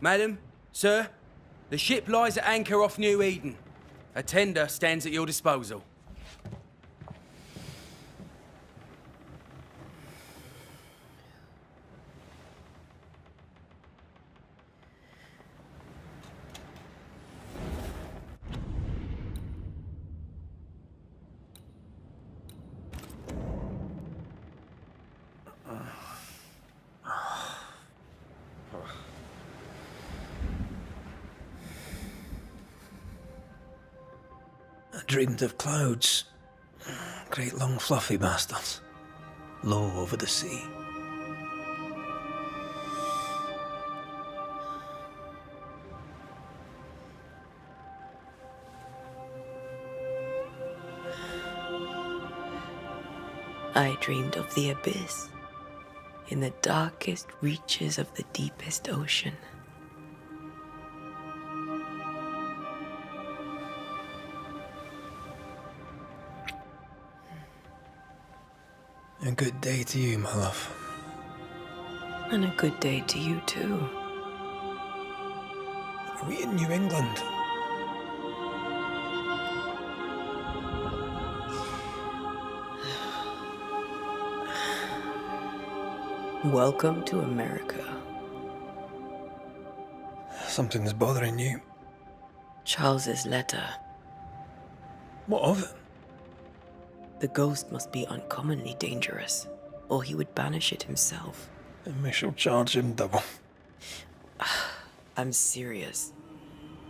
Madam, sir, the ship lies at anchor off New Eden. A tender stands at your disposal. I dreamed of clouds. Great long fluffy bastards. Low over the sea. I dreamed of the abyss, in the darkest reaches of the deepest ocean. A good day to you, my love. And a good day to you too. Are we in New England? Welcome to America. Something's bothering you. Charles's letter. What of it? The ghost must be uncommonly dangerous, or he would banish it himself. And we shall charge him double. I'm serious.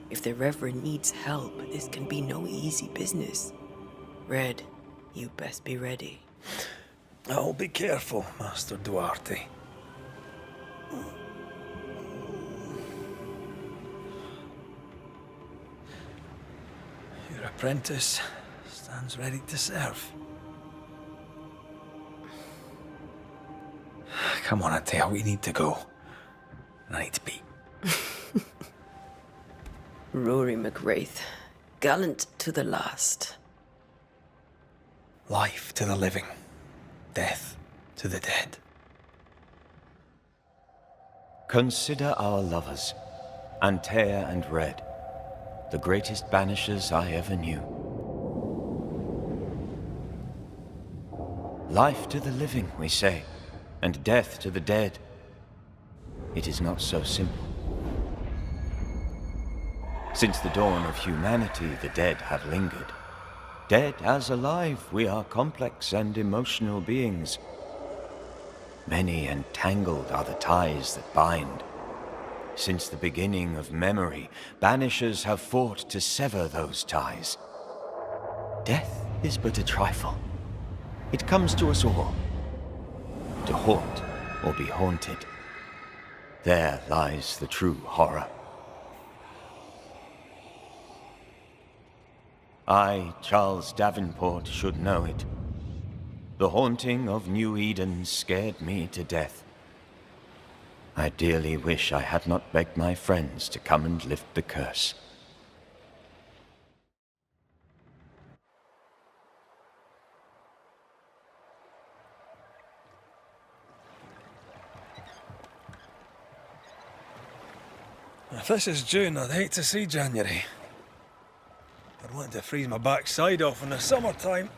If the Reverend needs help, this can be no easy business. Red, you best be ready. I'll be careful, Master Duarte. Your apprentice stands ready to serve. Come on, I tell you, we need to go. I need to be. Rory McWraith, gallant to the last. Life to the living, death to the dead. Consider our lovers, Antea and Red, the greatest banishers I ever knew. Life to the living, we say, and death to the dead. It is not so simple. Since the dawn of humanity, the dead have lingered. Dead as alive, we are complex and emotional beings. Many and tangled are the ties that bind. Since the beginning of memory, banishers have fought to sever those ties. Death is but a trifle. It comes to us all. To haunt or be haunted. There lies the true horror. I, Charles Davenport, should know it. The haunting of New Eden scared me to death. I dearly wish I had not begged my friends to come and lift the curse. If this is June, I'd hate to see January. I'd want to freeze my backside off in the summertime.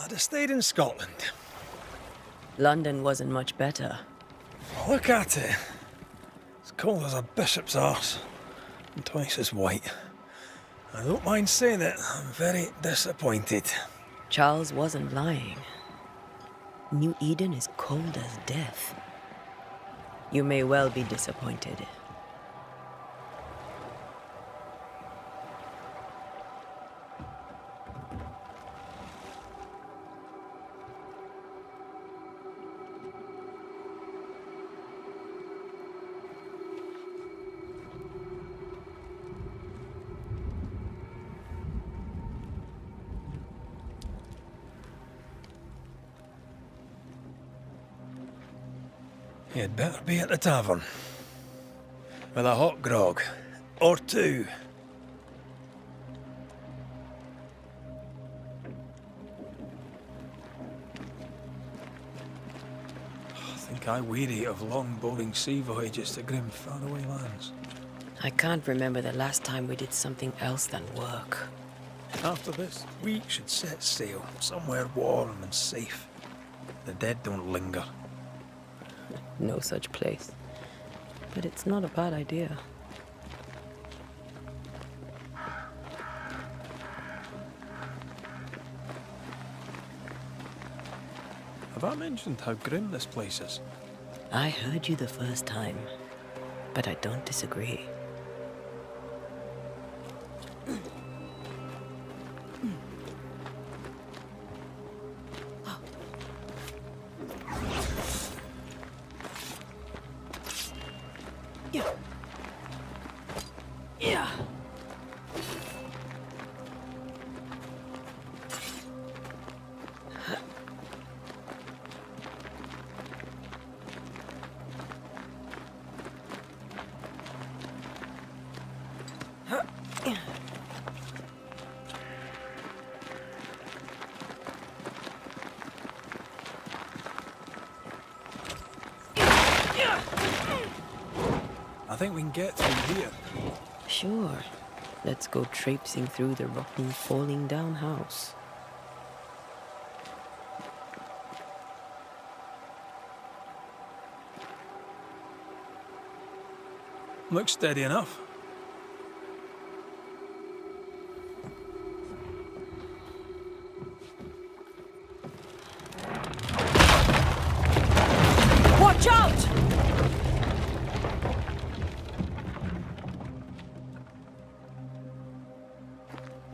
I'd have stayed in Scotland. London wasn't much better. Look at it. It's cold as a bishop's arse. And twice as white. I don't mind saying it, I'm very disappointed. Charles wasn't lying. New Eden is cold as death. You may well be disappointed. You'd better be at the tavern. With a hot grog. Or two. I think think I weary of long, boring sea voyages to grim, faraway lands. I can't remember the last time we did something else than work. After this, we should set sail somewhere warm and safe. The dead don't linger. No such place. But it's not a bad idea. Have I mentioned how grim this place is? I heard you the first time, but I don't disagree. Yeah. I think we can get through here. Sure. Let's go traipsing through the rotten, falling down house. Looks steady enough. Watch out!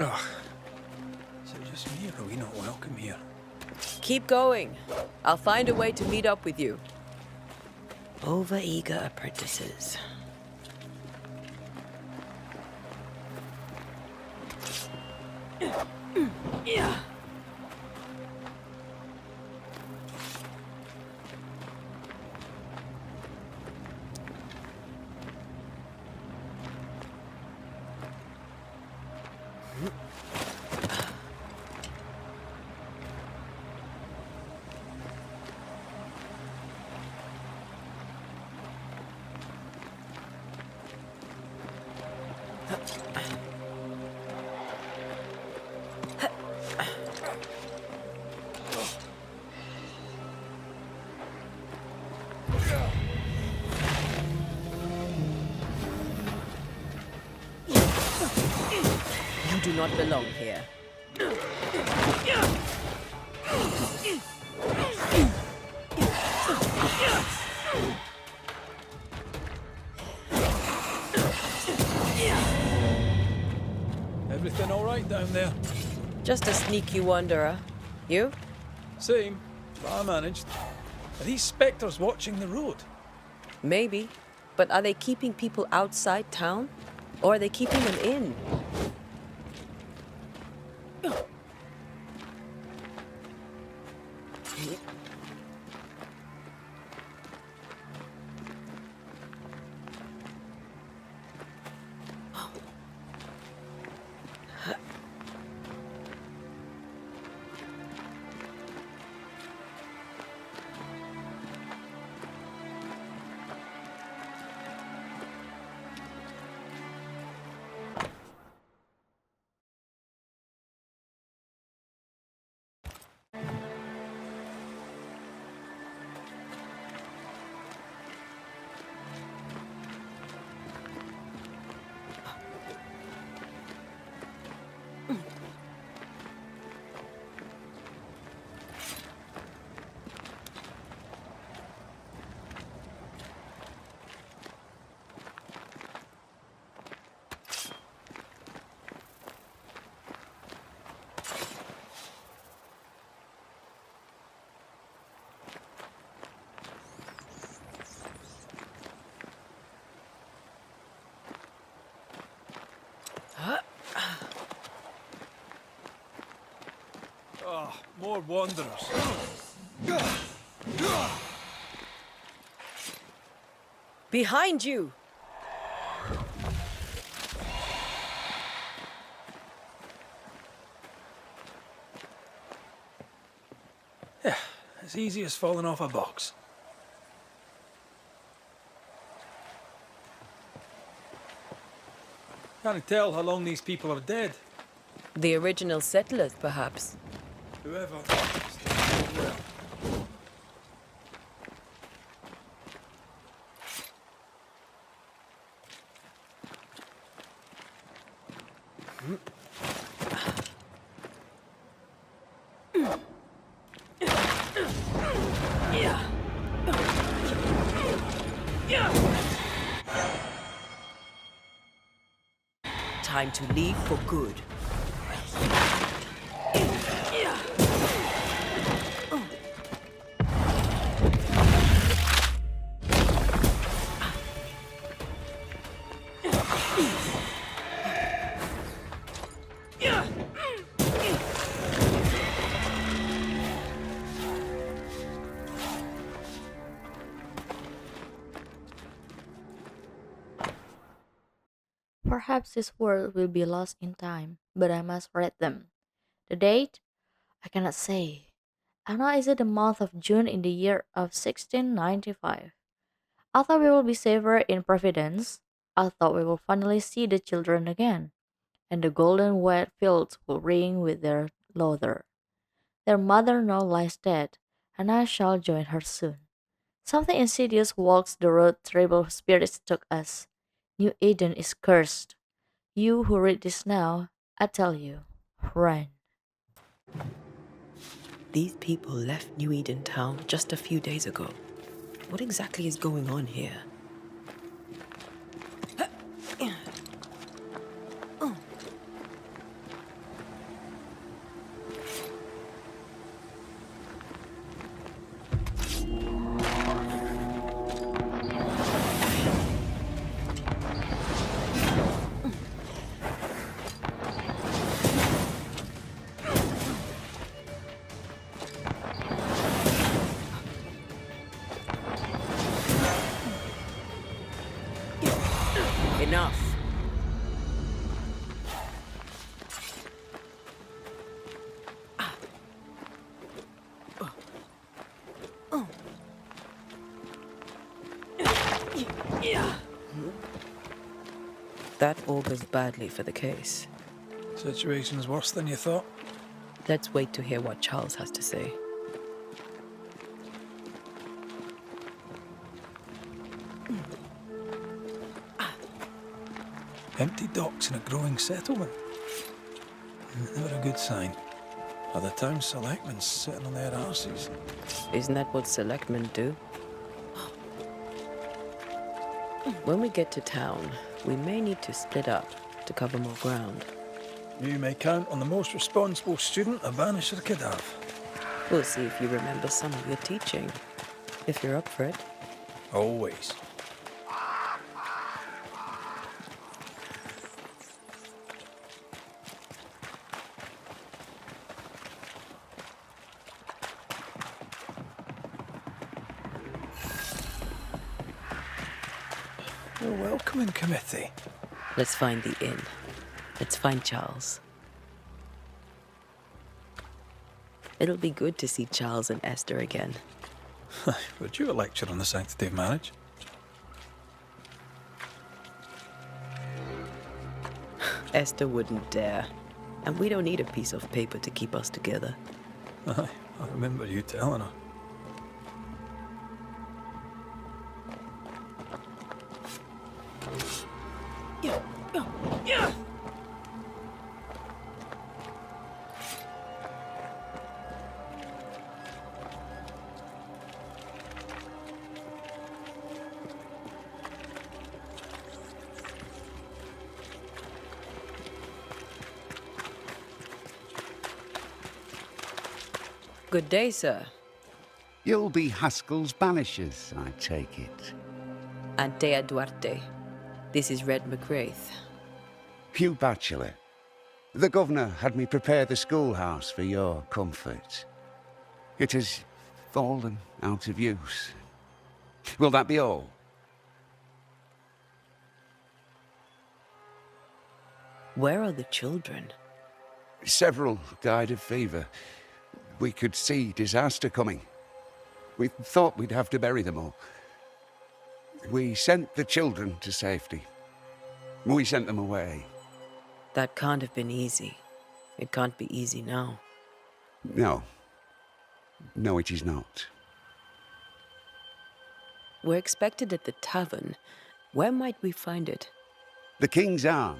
Ugh. Is it just me, or are we not welcome here? Keep going. I'll find a way to meet up with you. Over-eager apprentices. Yeah. You do not belong here. Everything all right down there? Just a sneaky wanderer. You? Same, but I managed. Are these spectres watching the road? Maybe. But are they keeping people outside town? Or are they keeping them in? Oh, more wanderers. Behind you! Yeah, as easy as falling off a box. Can't tell how long these people are dead. The original settlers, perhaps. Whoever. Well. Time to leave for good. Perhaps these words will be lost in time, but I must read them. The date? I cannot say. I know is it the month of June in the year of 1695. I thought we will be safer in Providence. I thought we will finally see the children again, and the golden wet fields will ring with their laughter. Their mother now lies dead, and I shall join her soon. Something insidious walks the road terrible spirits took us. New Eden is cursed. You who read this now, I tell you, run. These people left New Eden town just a few days ago. What exactly is going on here? Enough. That augurs badly for the case. Situation's worse than you thought. Let's wait to hear what Charles has to say. Empty docks in a growing settlement. Never a good sign. Are the town selectmen sitting on their arses? Isn't that what selectmen do? When we get to town, we may need to split up to cover more ground. You may count on the most responsible student a Banisher could have. We'll see if you remember some of your teaching. If you're up for it. Always. A welcoming committee. Let's find the inn. Let's find Charles. It'll be good to see Charles and Esther again. Would you a lecture on the sanctity of marriage? Esther wouldn't dare. And we don't need a piece of paper to keep us together. Aye, I remember you telling her. Good day, sir. You'll be Haskell's Banishers, I take it. Antea Duarte. This is Red McGrath. Hugh Batchelor. The governor had me prepare the schoolhouse for your comfort. It has fallen out of use. Will that be all? Where are the children? Several died of fever. We could see disaster coming. We thought we'd have to bury them all. We sent the children to safety. We sent them away. That can't have been easy. It can't be easy now. No. No, it is not. We're expected at the tavern. Where might we find it? The King's Arm.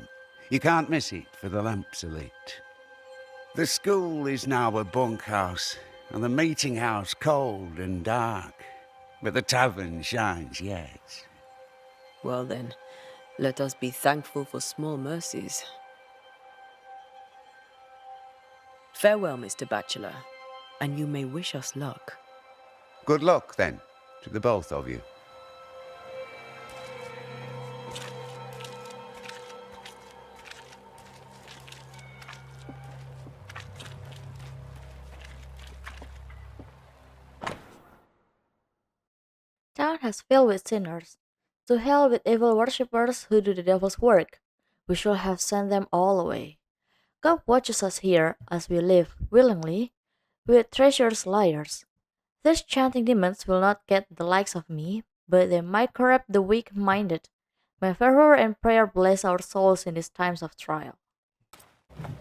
You can't miss it, for the lamps are lit. The school is now a bunkhouse, and the meeting house cold and dark. But the tavern shines yet. Well then, let us be thankful for small mercies. Farewell, Mr. Bachelor, and you may wish us luck. Good luck, then, to the both of you. Town has filled with sinners. To hell with evil worshippers who do the devil's work. We should have sent them all away. God watches us here as we live willingly, with treacherous liars. These chanting demons will not get the likes of me, but they might corrupt the weak-minded. May fervor and prayer bless our souls in these times of trial.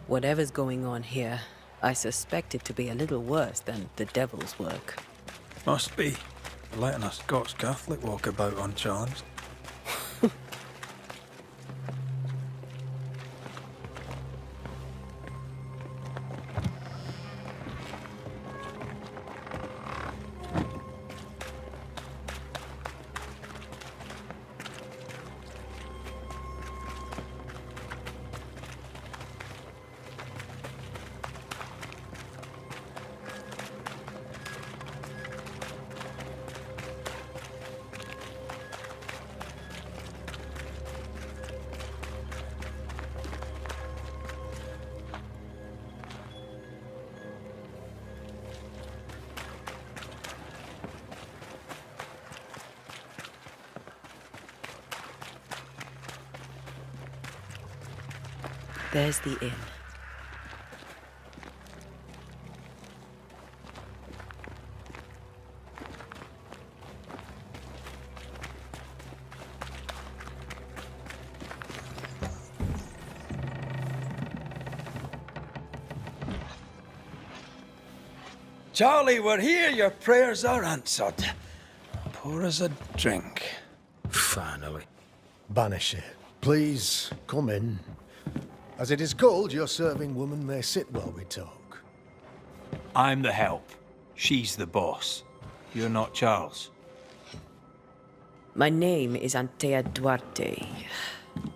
Whatever's going on here, I suspect it to be a little worse than the devil's work. Must be. Letting a Scots Catholic walk about unchallenged. There's the inn. Charlie, we're here. Your prayers are answered. Pour us a drink. Finally. Banisher, please come in. As it is called, your serving woman may sit while we talk. I'm the help. She's the boss. You're not Charles. My name is Antea Duarte.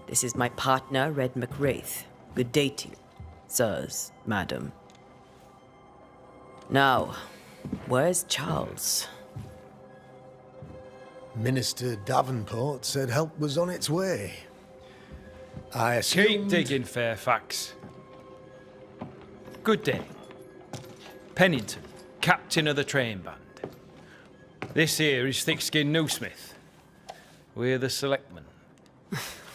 This is my partner, Red McWraith. Good day to you, sirs, madam. Now, where's Charles? Minister Davenport said help was on its way. I Keep assumed... digging, Fairfax. Good day. Pennington, captain of the train band. This here is Thickskin Newsmith. We're the selectmen.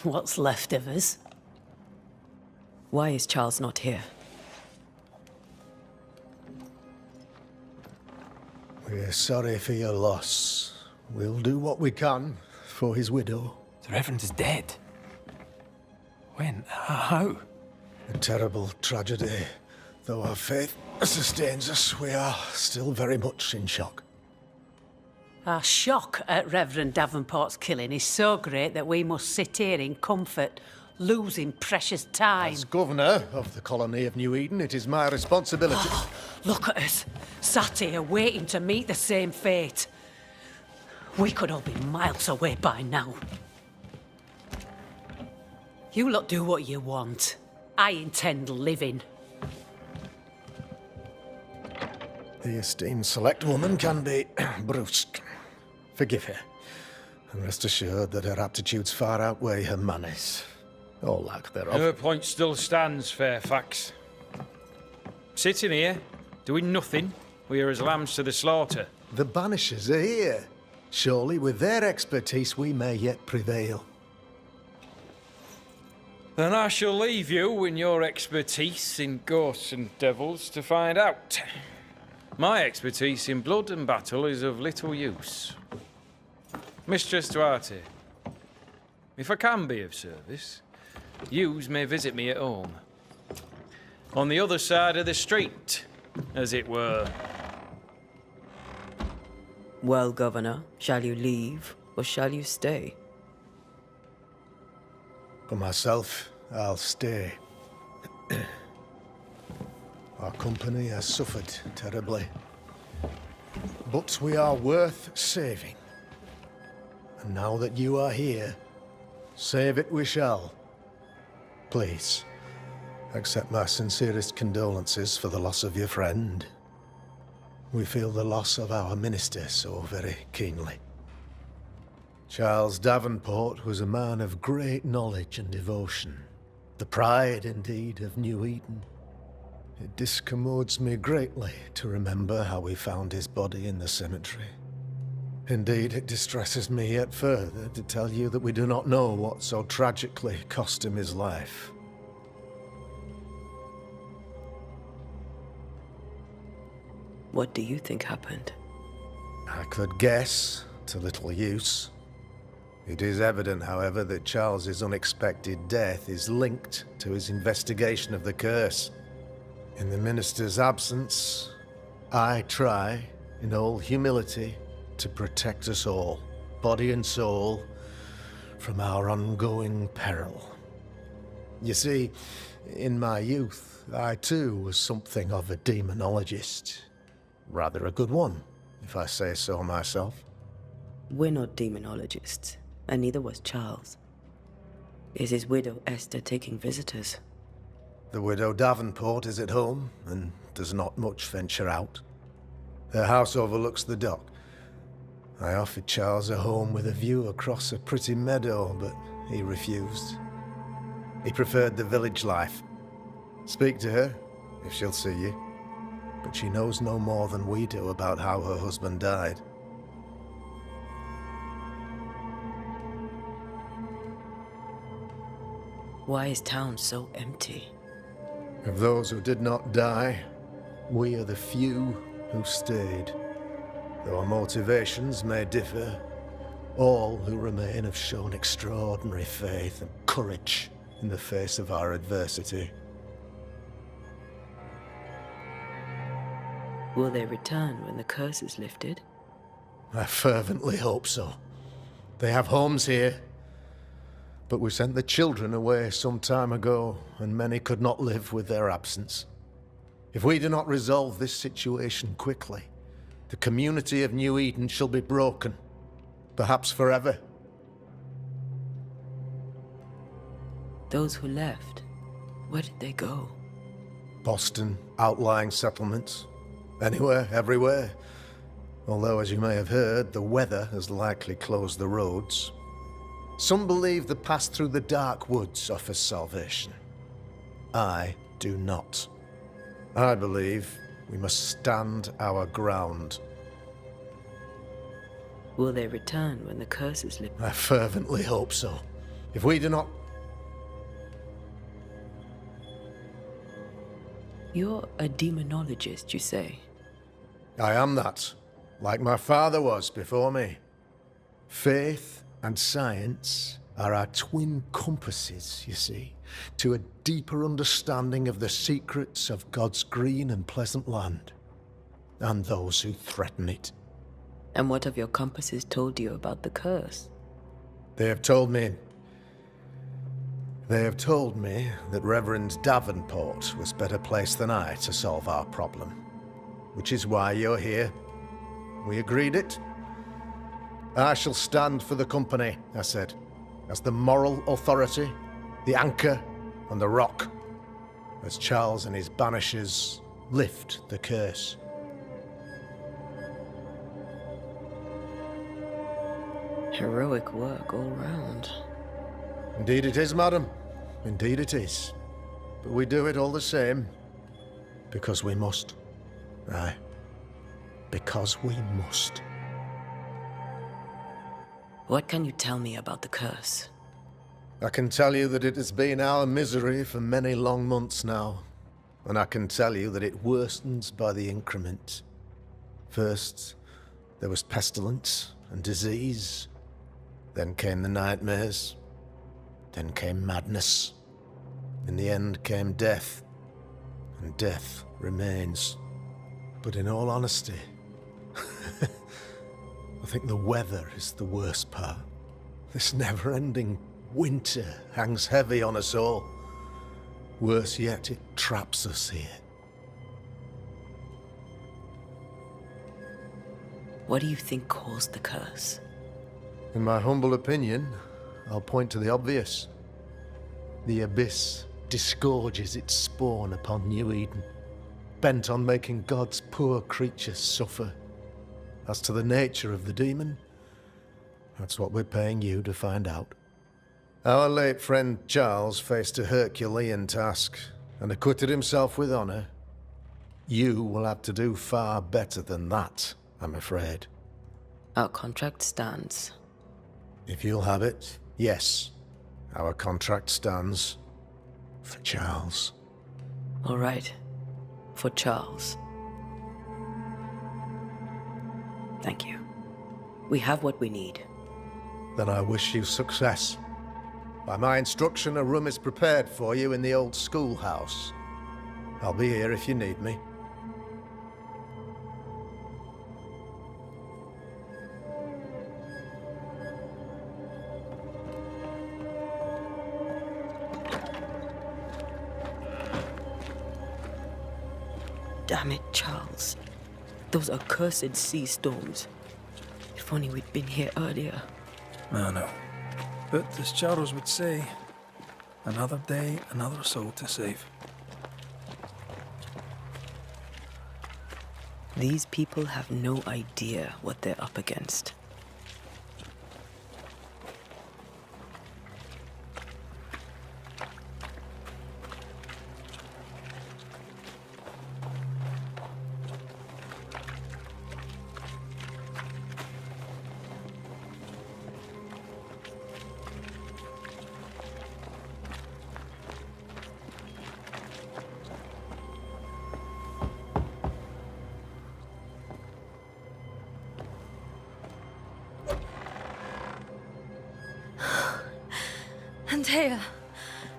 What's left of us? Why is Charles not here? We're sorry for your loss. We'll do what we can for his widow. The Reverend is dead. When? How? A terrible tragedy. Though our faith sustains us, we are still very much in shock. Our shock at Reverend Davenport's killing is so great that we must sit here in comfort, losing precious time. As governor of the colony of New Eden, it is my responsibility. Look at us, sat here waiting to meet the same fate. We could all be miles away by now. You lot do what you want. I intend living. The esteemed select woman can be brusque. Forgive her. And rest assured that her aptitudes far outweigh her manners. Or lack thereof. Her point still stands, Fairfax. Sitting here, doing nothing, we are as lambs to the slaughter. The Banishers are here. Surely with their expertise we may yet prevail. Then I shall leave you in your expertise in ghosts and devils to find out. My expertise in blood and battle is of little use. Mistress Duarte, if I can be of service, Yous may visit me at home. On the other side of the street, as it were. Well, Governor, shall you leave or shall you stay? For myself, I'll stay. Our company has suffered terribly. But we are worth saving. And now that you are here, save it we shall. Please, accept my sincerest condolences for the loss of your friend. We feel the loss of our minister so very keenly. Charles Davenport was a man of great knowledge and devotion, the pride, indeed, of New Eden. It discommodes me greatly to remember how we found his body in the cemetery. Indeed, it distresses me yet further to tell you that we do not know what so tragically cost him his life. What do you think happened? I could guess, to little use. It is evident, however, that Charles's unexpected death is linked to his investigation of the curse. In the minister's absence, I try, in all humility, to protect us all, body and soul, from our ongoing peril. You see, in my youth, I too was something of a demonologist. Rather a good one, if I say so myself. We're not demonologists, and neither was Charles. Is his widow Esther taking visitors? The widow Davenport is at home, and does not much venture out. Her house overlooks the dock. I offered Charles a home with a view across a pretty meadow, but he refused. He preferred the village life. Speak to her, if she'll see you. But she knows no more than we do about how her husband died. Why is town so empty? Of those who did not die, we are the few who stayed. Though our motivations may differ, all who remain have shown extraordinary faith and courage in the face of our adversity. Will they return when the curse is lifted? I fervently hope so. They have homes here. But we sent the children away some time ago, and many could not live with their absence. If we do not resolve this situation quickly, the community of New Eden shall be broken, perhaps forever. Those who left, where did they go? Boston, outlying settlements. Anywhere, everywhere. Although, as you may have heard, the weather has likely closed the roads. Some believe the path through the dark woods offers salvation. I do not. I believe we must stand our ground. Will they return when the curse is lifted? I fervently hope so. If we do not... You're a demonologist, you say? I am that, like my father was before me. Faith and science are our twin compasses, you see, to a deeper understanding of the secrets of God's green and pleasant land, and those who threaten it. And what have your compasses told you about the curse? They have told me that Reverend Davenport was better placed than I to solve our problem, which is why you're here. We agreed it. I shall stand for the company, I said, as the moral authority, the anchor, and the rock, as Charles and his Banishers lift the curse. Heroic work all round. Indeed it is, madam. Indeed it is. But we do it all the same, because we must. Aye, because we must. What can you tell me about the curse? I can tell you that it has been our misery for many long months now, and I can tell you that it worsens by the increment. First, there was pestilence and disease. Then came the nightmares. Then came madness. In the end came death, and death remains. But in all honesty, I think the weather is the worst part. This never-ending winter hangs heavy on us all. Worse yet, it traps us here. What do you think caused the curse? In my humble opinion, I'll point to the obvious. The abyss disgorges its spawn upon New Eden, bent on making God's poor creatures suffer. As to the nature of the demon, that's what we're paying you to find out. Our late friend Charles faced a Herculean task and acquitted himself with honor. You will have to do far better than that, I'm afraid. Our contract stands. If you'll have it, yes. Our contract stands for Charles. All right. For Charles. Thank you. We have what we need. Then I wish you success. By my instruction, a room is prepared for you in the old schoolhouse. I'll be here if you need me. Damn it, Charles. Those accursed sea storms. If only we'd been here earlier. I know. But as Charles would say, another day, another soul to save. These people have no idea what they're up against. Antea,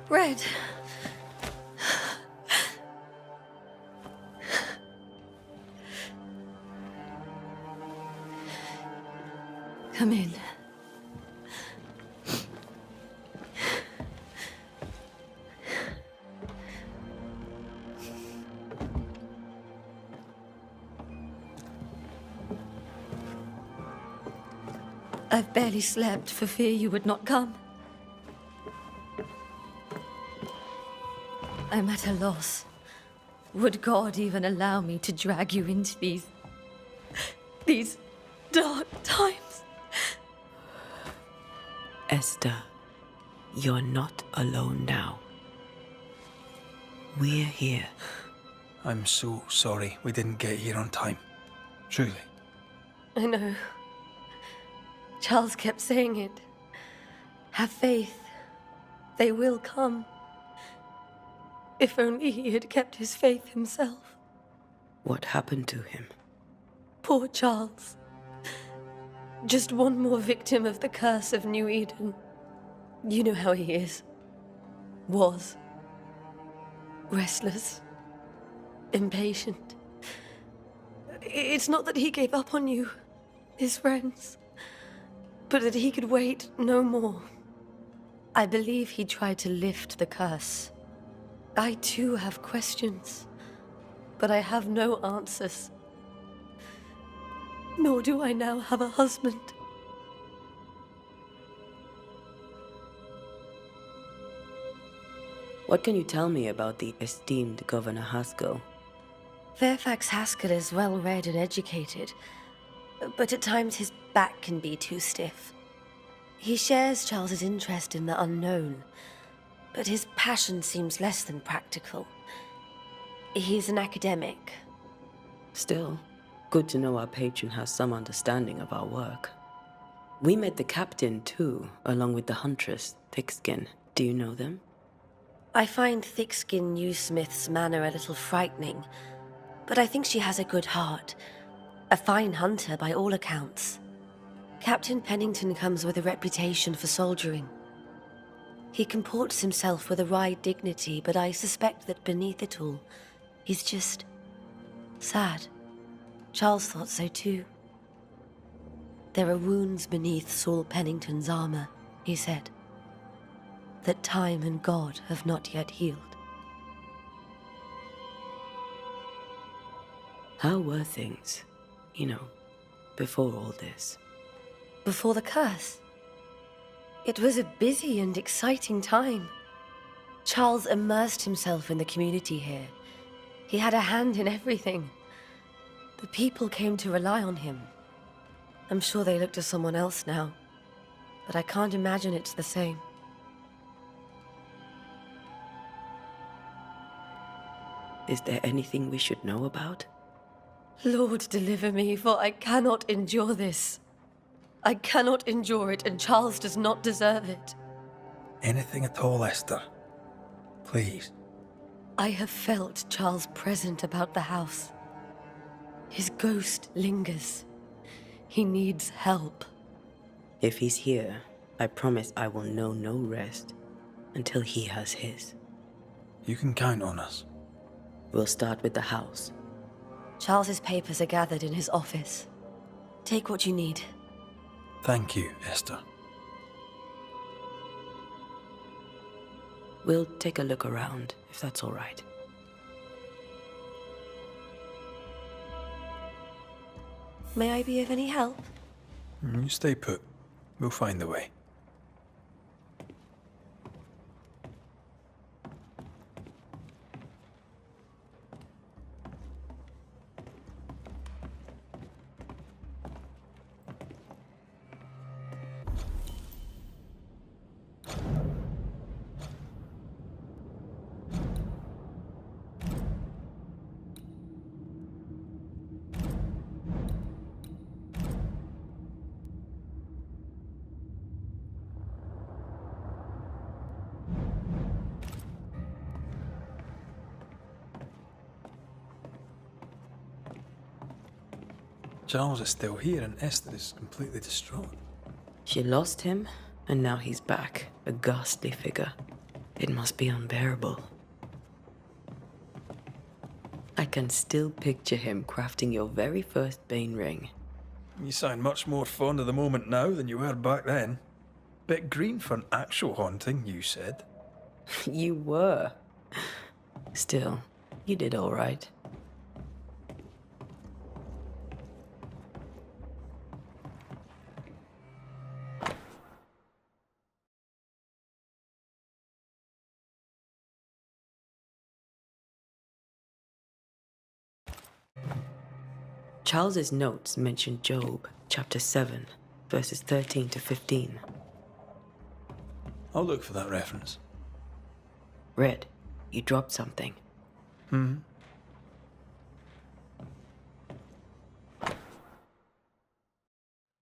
Red. Come in. I've barely slept for fear you would not come. I'm at a loss. Would God even allow me to drag you into these dark times? Esther, you're not alone now. We're here. I'm so sorry we didn't get here on time. Truly. I know. Charles kept saying it. Have faith. They will come. If only he had kept his faith himself. What happened to him? Poor Charles. Just one more victim of the curse of New Eden. You know how he is. Was. Restless. Impatient. It's not that he gave up on you, his friends, but that he could wait no more. I believe he tried to lift the curse. I too have questions, but I have no answers. Nor do I now have a husband. What can you tell me about the esteemed Governor Haskell? Fairfax Haskell is well read and educated, but at times his back can be too stiff. He shares Charles's interest in the unknown, but his passion seems less than practical. He's an academic. Still, good to know our patron has some understanding of our work. We met the captain, too, along with the huntress, Thickskin. Do you know them? I find Thickskin Newsmith's manner a little frightening, but I think she has a good heart. A fine hunter by all accounts. Captain Pennington comes with a reputation for soldiering. He comports himself with a wry dignity, but I suspect that beneath it all, he's just sad. Charles thought so too. There are wounds beneath Saul Pennington's armor, he said, that time and God have not yet healed. How were things, before all this? Before the curse, it was a busy and exciting time. Charles immersed himself in the community here. He had a hand in everything. The people came to rely on him. I'm sure they look to someone else now, but I can't imagine it's the same. Is there anything we should know about? Lord, deliver me, for I cannot endure this. I cannot endure it, and Charles does not deserve it. Anything at all, Esther. Please. I have felt Charles present about the house. His ghost lingers. He needs help. If he's here, I promise I will know no rest until he has his. You can count on us. We'll start with the house. Charles's papers are gathered in his office. Take what you need. Thank you, Esther. We'll take a look around, if that's all right. May I be of any help? You stay put. We'll find the way. Charles is still here and Esther is completely distraught. She lost him, and now he's back, a ghastly figure. It must be unbearable. I can still picture him crafting your very first Bane ring. You sound much more fond of the moment now than you were back then. Bit green for an actual haunting, you said. You were. Still, you did all right. Charles's notes mention Job, chapter 7, verses 13 to 15. I'll look for that reference. Red, you dropped something.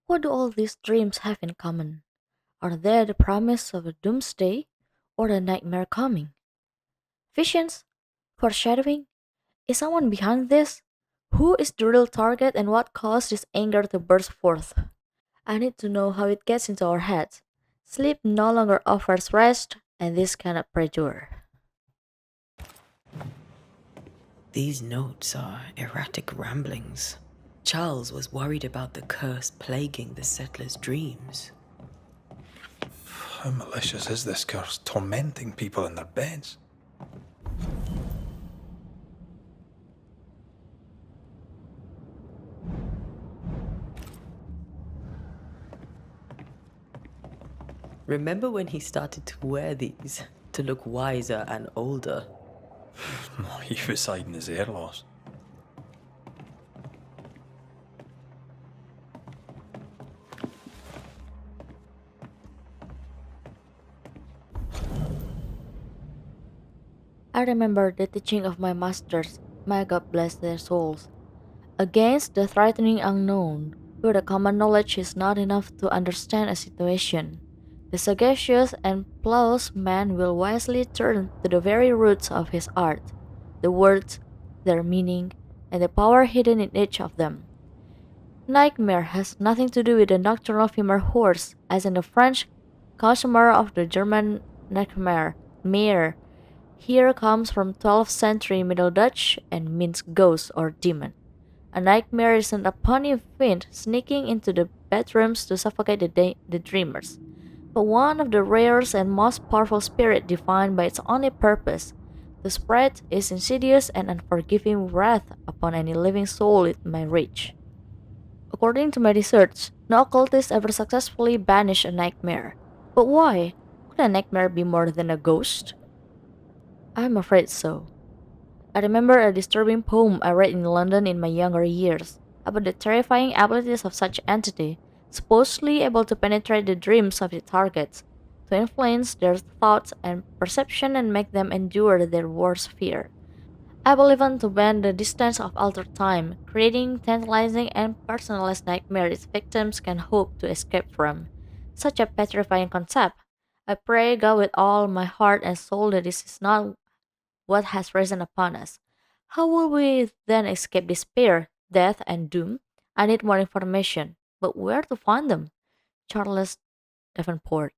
What do all these dreams have in common? Are they the promise of a doomsday or a nightmare coming? Visions? Foreshadowing? Is someone behind this? Who is the real target and what caused this anger to burst forth? I need to know how it gets into our heads. Sleep no longer offers rest, and this cannot perdure. These notes are erratic ramblings. Charles was worried about the curse plaguing the settlers' dreams. How malicious is this curse, tormenting people in their beds? Remember when he started to wear these to look wiser and older? He was hiding his hair loss. I remember the teaching of my masters, may God bless their souls. Against the threatening unknown, where the common knowledge is not enough to understand a situation, the sagacious and pious man will wisely turn to the very roots of his art, the words, their meaning, and the power hidden in each of them. Nightmare has nothing to do with the nocturnal female horse, as in the French consumer of the German nightmare, mere. Here comes from 12th century Middle Dutch and means ghost or demon. A nightmare isn't a punny fiend sneaking into the bedrooms to suffocate the dreamers, but one of the rarest and most powerful spirits defined by its only purpose to spread its insidious and unforgiving wrath upon any living soul it may reach. According to my research, no occultist ever successfully banished a nightmare. But why? Could a nightmare be more than a ghost? I'm afraid so. I remember a disturbing poem I read in London in my younger years about the terrifying abilities of such entity, supposedly able to penetrate the dreams of its targets, to influence their thoughts and perception and make them endure their worst fear. I believe in to bend the distance of altered time, creating tantalizing and personalized nightmares victims can hope to escape from. Such a petrifying concept. I pray God with all my heart and soul that this is not what has risen upon us. How will we then escape despair, death, and doom? I need more information, but where to find them? Charles Davenport.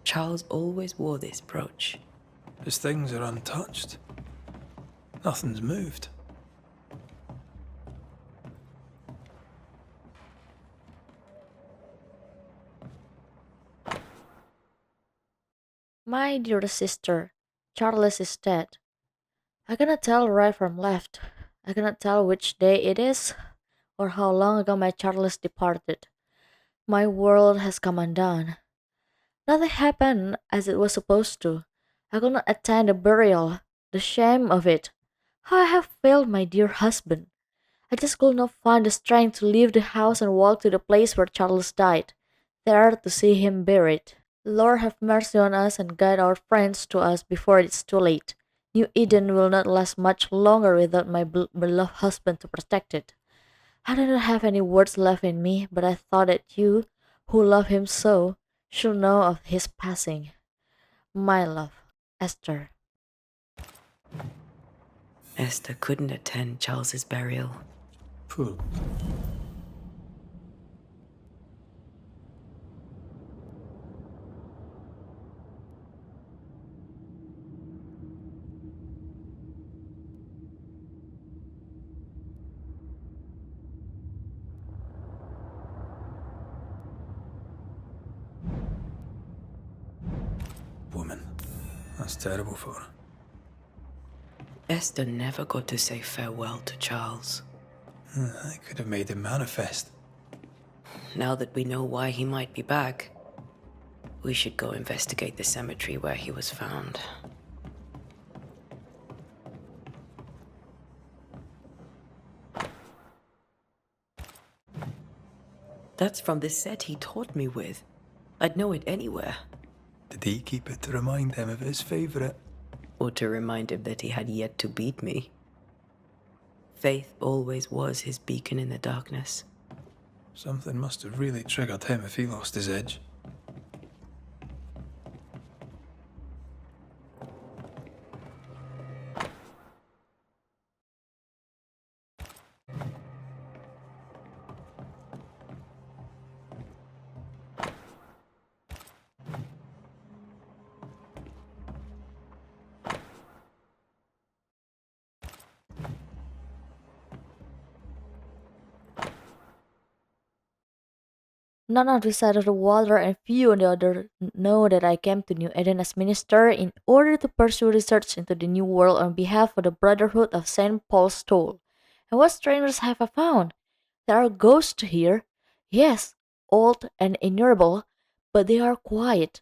Charles always wore this brooch. His things are untouched. Nothing's moved. My dear sister, Charles is dead. I cannot tell right from left. I cannot tell which day it is, or how long ago my Charles departed. My world has come undone. Nothing happened as it was supposed to. I could not attend the burial. The shame of it. How I have failed my dear husband. I just could not find the strength to leave the house and walk to the place where Charles died, there to see him buried. Lord have mercy on us and guide our friends to us before it's too late. New Eden will not last much longer without my beloved husband to protect it. I do not have any words left in me, but I thought that you, who love him so, should know of his passing. My love, Esther. Esther couldn't attend Charles's burial. Poor. Woman. That's terrible for her. Esther never got to say farewell to Charles. I could have made him manifest. Now that we know why he might be back, we should go investigate the cemetery where he was found. That's from the set he taught me with. I'd know it anywhere. Did he keep it to remind him of his favourite? Or to remind him that he had yet to beat me. Faith always was his beacon in the darkness. Something must have really triggered him if he lost his edge. None on this side of the water and few on the other know that I came to New Eden as minister in order to pursue research into the New World on behalf of the Brotherhood of St. Paul's Toll. And what strangers have I found? There are ghosts here. Yes, old and innumerable, but they are quiet.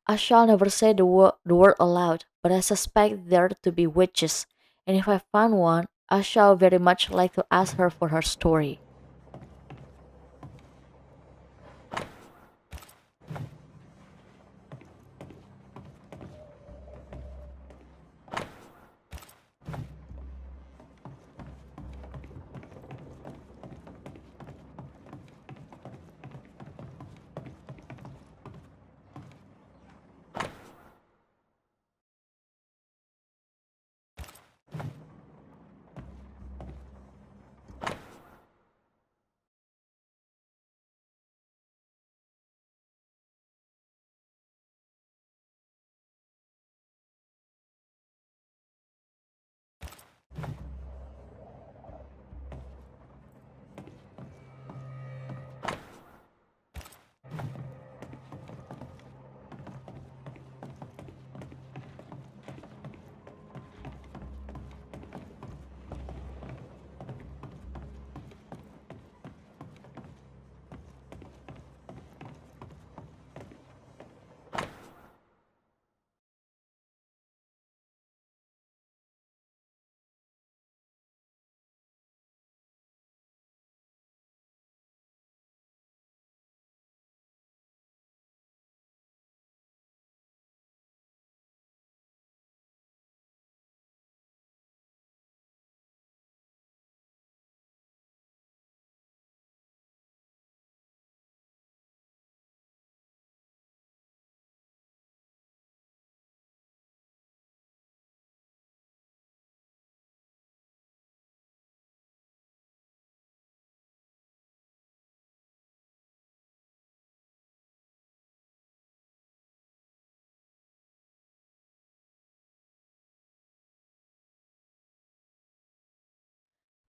I shall never say the word aloud, but I suspect there to be witches, and if I find one, I shall very much like to ask her for her story.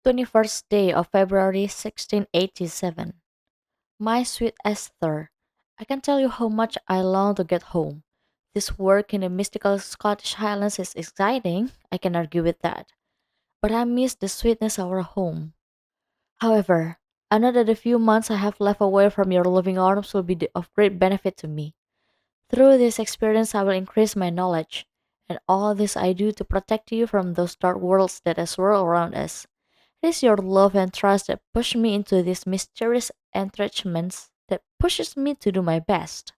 21st day of February 1687. My sweet Esther, I can tell you how much I long to get home. This work in the mystical Scottish Highlands is exciting, I can argue with that. But I miss the sweetness of our home. However, I know that the few months I have left away from your loving arms will be of great benefit to me. Through this experience, I will increase my knowledge, and all this I do to protect you from those dark worlds that swirl around us. It is your love and trust that push me into these mysterious entrenchments that pushes me to do my best.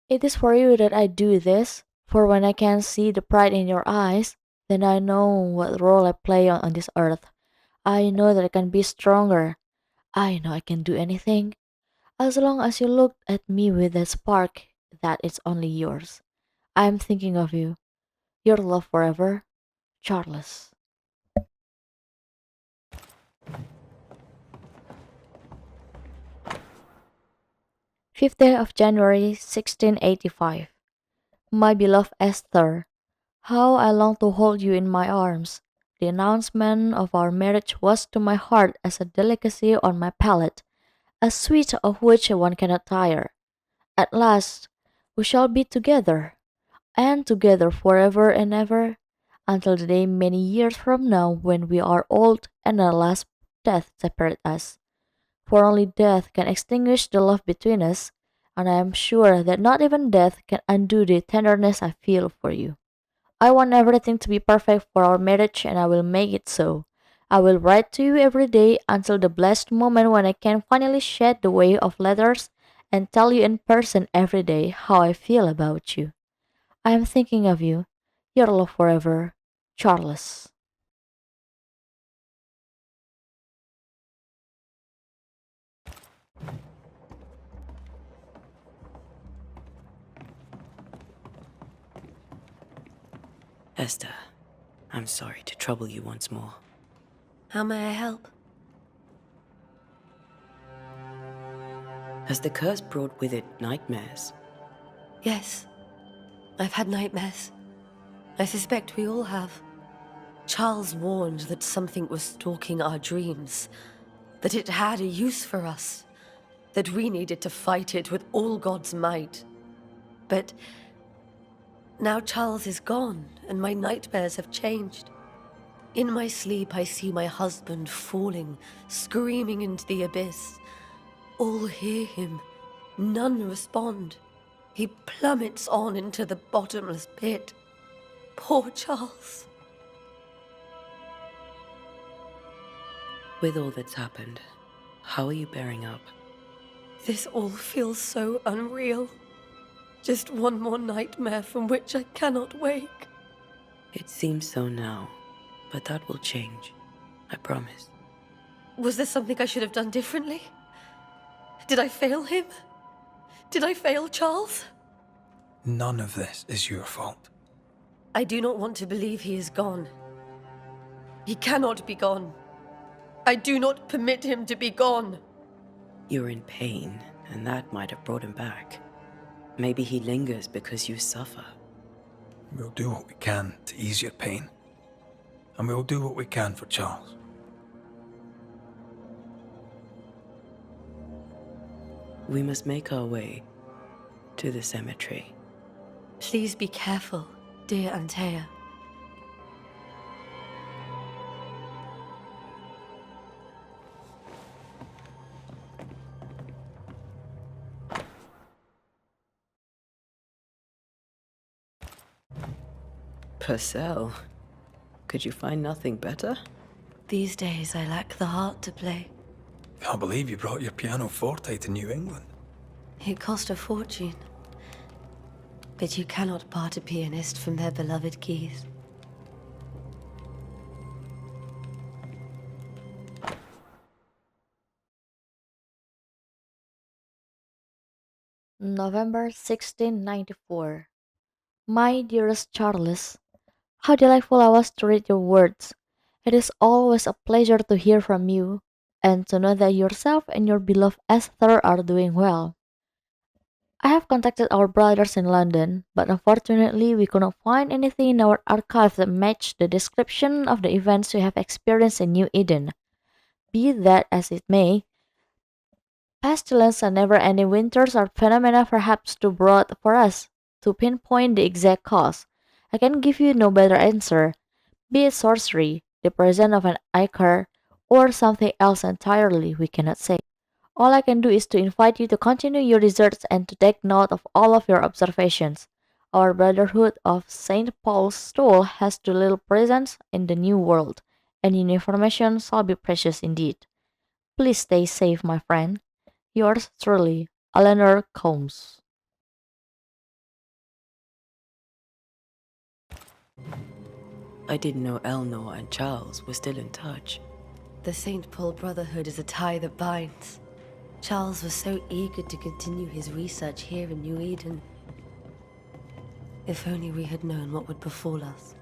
It is for you that I do this, for when I can see the pride in your eyes, then I know what role I play on this earth. I know that I can be stronger. I know I can do anything. As long as you look at me with that spark, that is only yours. I am thinking of you. Your love forever, Charles. 5th day of January 1685. My beloved Esther, how I long to hold you in my arms. The announcement of our marriage was to my heart as a delicacy on my palate, a sweet of which one cannot tire. At last, we shall be together, and together forever and ever, until the day many years from now when we are old and at last death separate us. For only death can extinguish the love between us, and I am sure that not even death can undo the tenderness I feel for you. I want everything to be perfect for our marriage, and I will make it so. I will write to you every day until the blessed moment when I can finally shed the weight of letters and tell you in person every day how I feel about you. I am thinking of you. Your love forever, Charles. Esther, I'm sorry to trouble you once more. How may I help? Has the curse brought with it nightmares? Yes, I've had nightmares. I suspect we all have. Charles warned that something was stalking our dreams, that it had a use for us, that we needed to fight it with all God's might. But now Charles is gone, and my nightmares have changed. In my sleep, I see my husband falling, screaming into the abyss. All hear him, none respond. He plummets on into the bottomless pit. Poor Charles. With all that's happened, how are you bearing up? This all feels so unreal. Just one more nightmare from which I cannot wake. It seems so now, but that will change. I promise. Was there something I should have done differently? Did I fail him? Did I fail Charles? None of this is your fault. I do not want to believe he is gone. He cannot be gone. I do not permit him to be gone. You're in pain, and that might have brought him back. Maybe he lingers because you suffer. We'll do what we can to ease your pain. And we'll do what we can for Charles. We must make our way to the cemetery. Please be careful, dear Antea. Purcell, could you find nothing better? These days I lack the heart to play. Can't believe you brought your pianoforte to New England. It cost a fortune. But you cannot part a pianist from their beloved keys. November 1694. My dearest Charles, how delightful I was to read your words. It is always a pleasure to hear from you, and to know that yourself and your beloved Esther are doing well. I have contacted our brothers in London, but unfortunately we could not find anything in our archive that matched the description of the events we have experienced in New Eden. Be that as it may, pestilence and never-ending winters are phenomena perhaps too broad for us to pinpoint the exact cause. I can give you no better answer, be it sorcery, the presence of an akar, or something else entirely we cannot say. All I can do is to invite you to continue your research and to take note of all of your observations. Our Brotherhood of St. Paul's Stool has too little presence in the New World, and your information shall be precious indeed. Please stay safe, my friend. Yours truly, Eleanor Combs. I didn't know Eleanor and Charles were still in touch. The St. Paul Brotherhood is a tie that binds. Charles was so eager to continue his research here in New Eden. If only we had known what would befall us.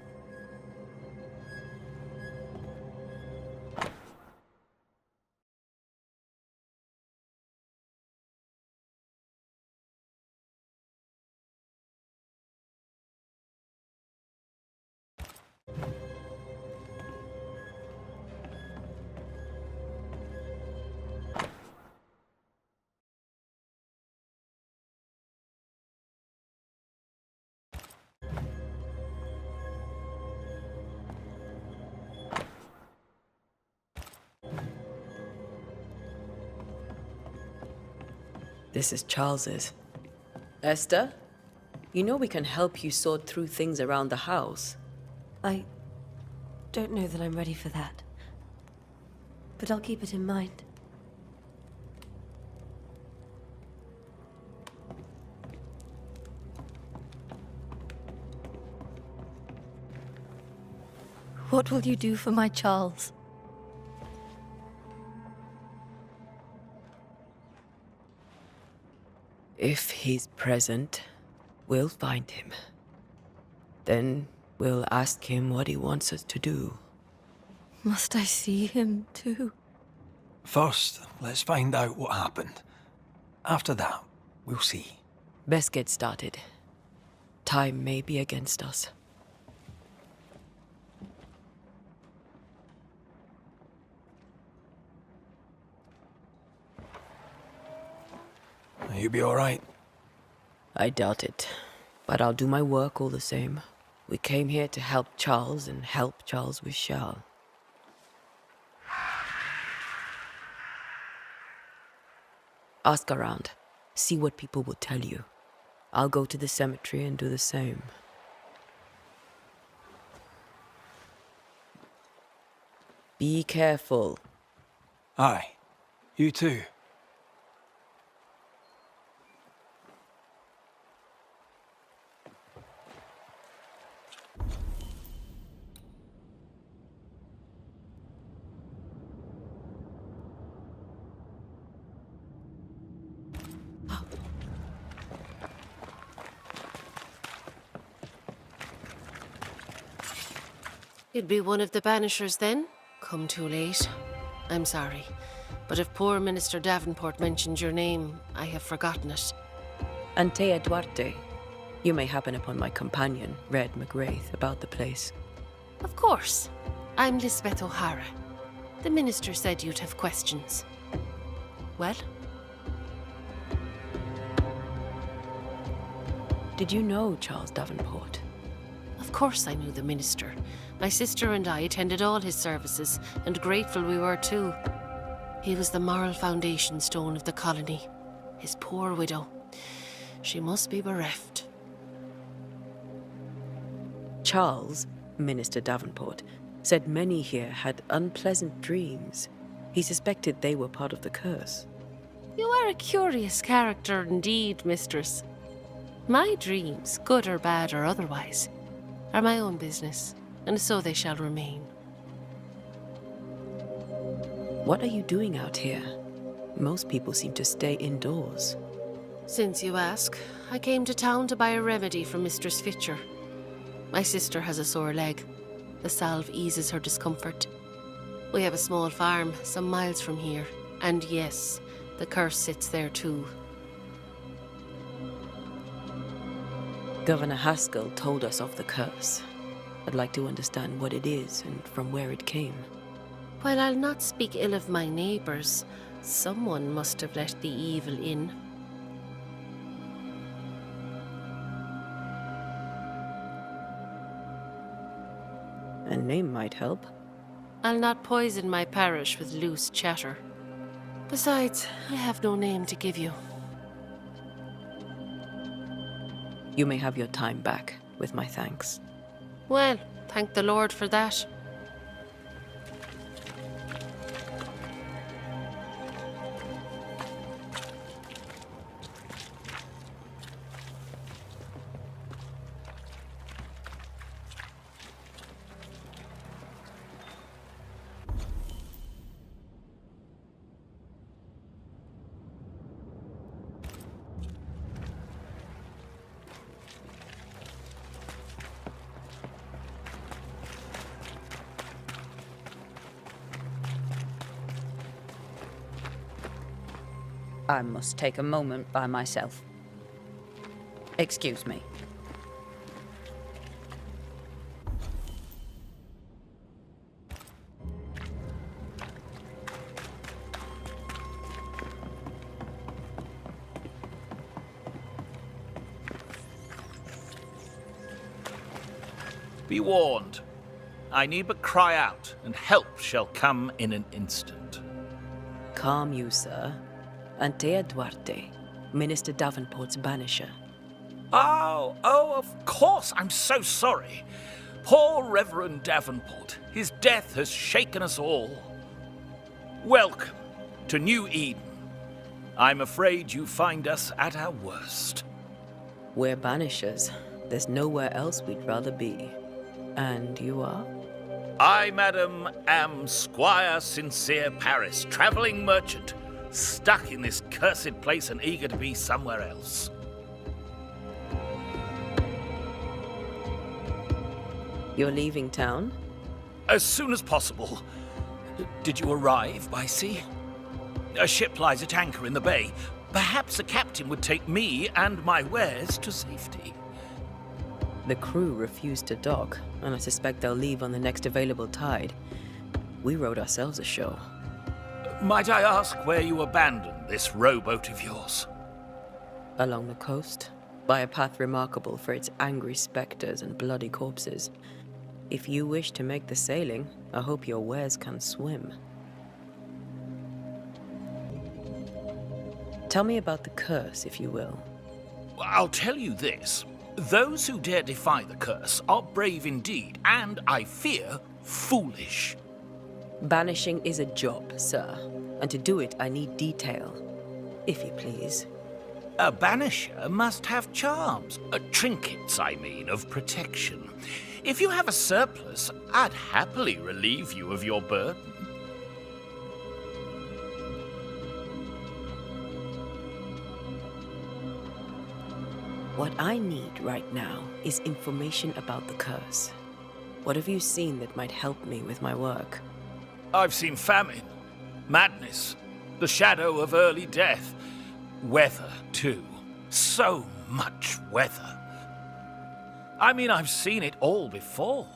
This is Charles's. Esther, you know we can help you sort through things around the house. I don't know that I'm ready for that. But I'll keep it in mind. What will you do for my Charles? If he's present, we'll find him. Then we'll ask him what he wants us to do. Must I see him too? First, let's find out what happened. After that, we'll see. Best get started. Time may be against us. You be all right? I doubt it, but I'll do my work all the same. We came here to help Charles, and help Charles we shall. Ask around. See what people will tell you. I'll go to the cemetery and do the same. Be careful. Aye. You too. You'd be one of the Banishers then? Come too late. I'm sorry, but if poor Minister Davenport mentioned your name, I have forgotten it. Antea Duarte. You may happen upon my companion, Red McGrath, about the place. Of course. I'm Lisbeth O'Hara. The minister said you'd have questions. Well? Did you know Charles Davenport? Of course I knew the minister. My sister and I attended all his services, and grateful we were too. He was the moral foundation stone of the colony. His poor widow. She must be bereft. Charles, Minister Davenport, said many here had unpleasant dreams. He suspected they were part of the curse. You are a curious character indeed, mistress. My dreams, good or bad or otherwise, are my own business, and so they shall remain. What are you doing out here? Most people seem to stay indoors. Since you ask, I came to town to buy a remedy for Mistress Fitcher. My sister has a sore leg. The salve eases her discomfort. We have a small farm some miles from here, and yes, the curse sits there too. Governor Haskell told us of the curse. I'd like to understand what it is and from where it came. While I'll not speak ill of my neighbours, someone must have let the evil in. A name might help. I'll not poison my parish with loose chatter. Besides, I have no name to give you. You may have your time back, with my thanks. Well, thank the Lord for that. I must take a moment by myself. Excuse me. Be warned. I need but cry out, and help shall come in an instant. Calm you, sir. Antea Duarte, Minister Davenport's banisher. Oh, of course. I'm so sorry. Poor Reverend Davenport. His death has shaken us all. Welcome to New Eden. I'm afraid you find us at our worst. We're banishers. There's nowhere else we'd rather be. And you are? I, madam, am Squire Sincere Paris, travelling merchant, stuck in this cursed place and eager to be somewhere else. You're leaving town? As soon as possible. Did you arrive by sea? A ship lies at anchor in the bay. Perhaps a captain would take me and my wares to safety. The crew refused to dock, and I suspect they'll leave on the next available tide. We rode ourselves ashore. Might I ask where you abandoned this rowboat of yours? Along the coast, by a path remarkable for its angry specters and bloody corpses. If you wish to make the sailing, I hope your wares can swim. Tell me about the curse, if you will. I'll tell you this. Those who dare defy the curse are brave indeed, and, I fear, foolish. Banishing is a job, sir, and to do it I need detail, if you please. A banisher must have charms, trinkets, I mean, of protection. If you have a surplus, I'd happily relieve you of your burden. What I need right now is information about the curse. What have you seen that might help me with my work? I've seen famine, madness, the shadow of early death, weather, too. So much weather. I mean, I've seen it all before,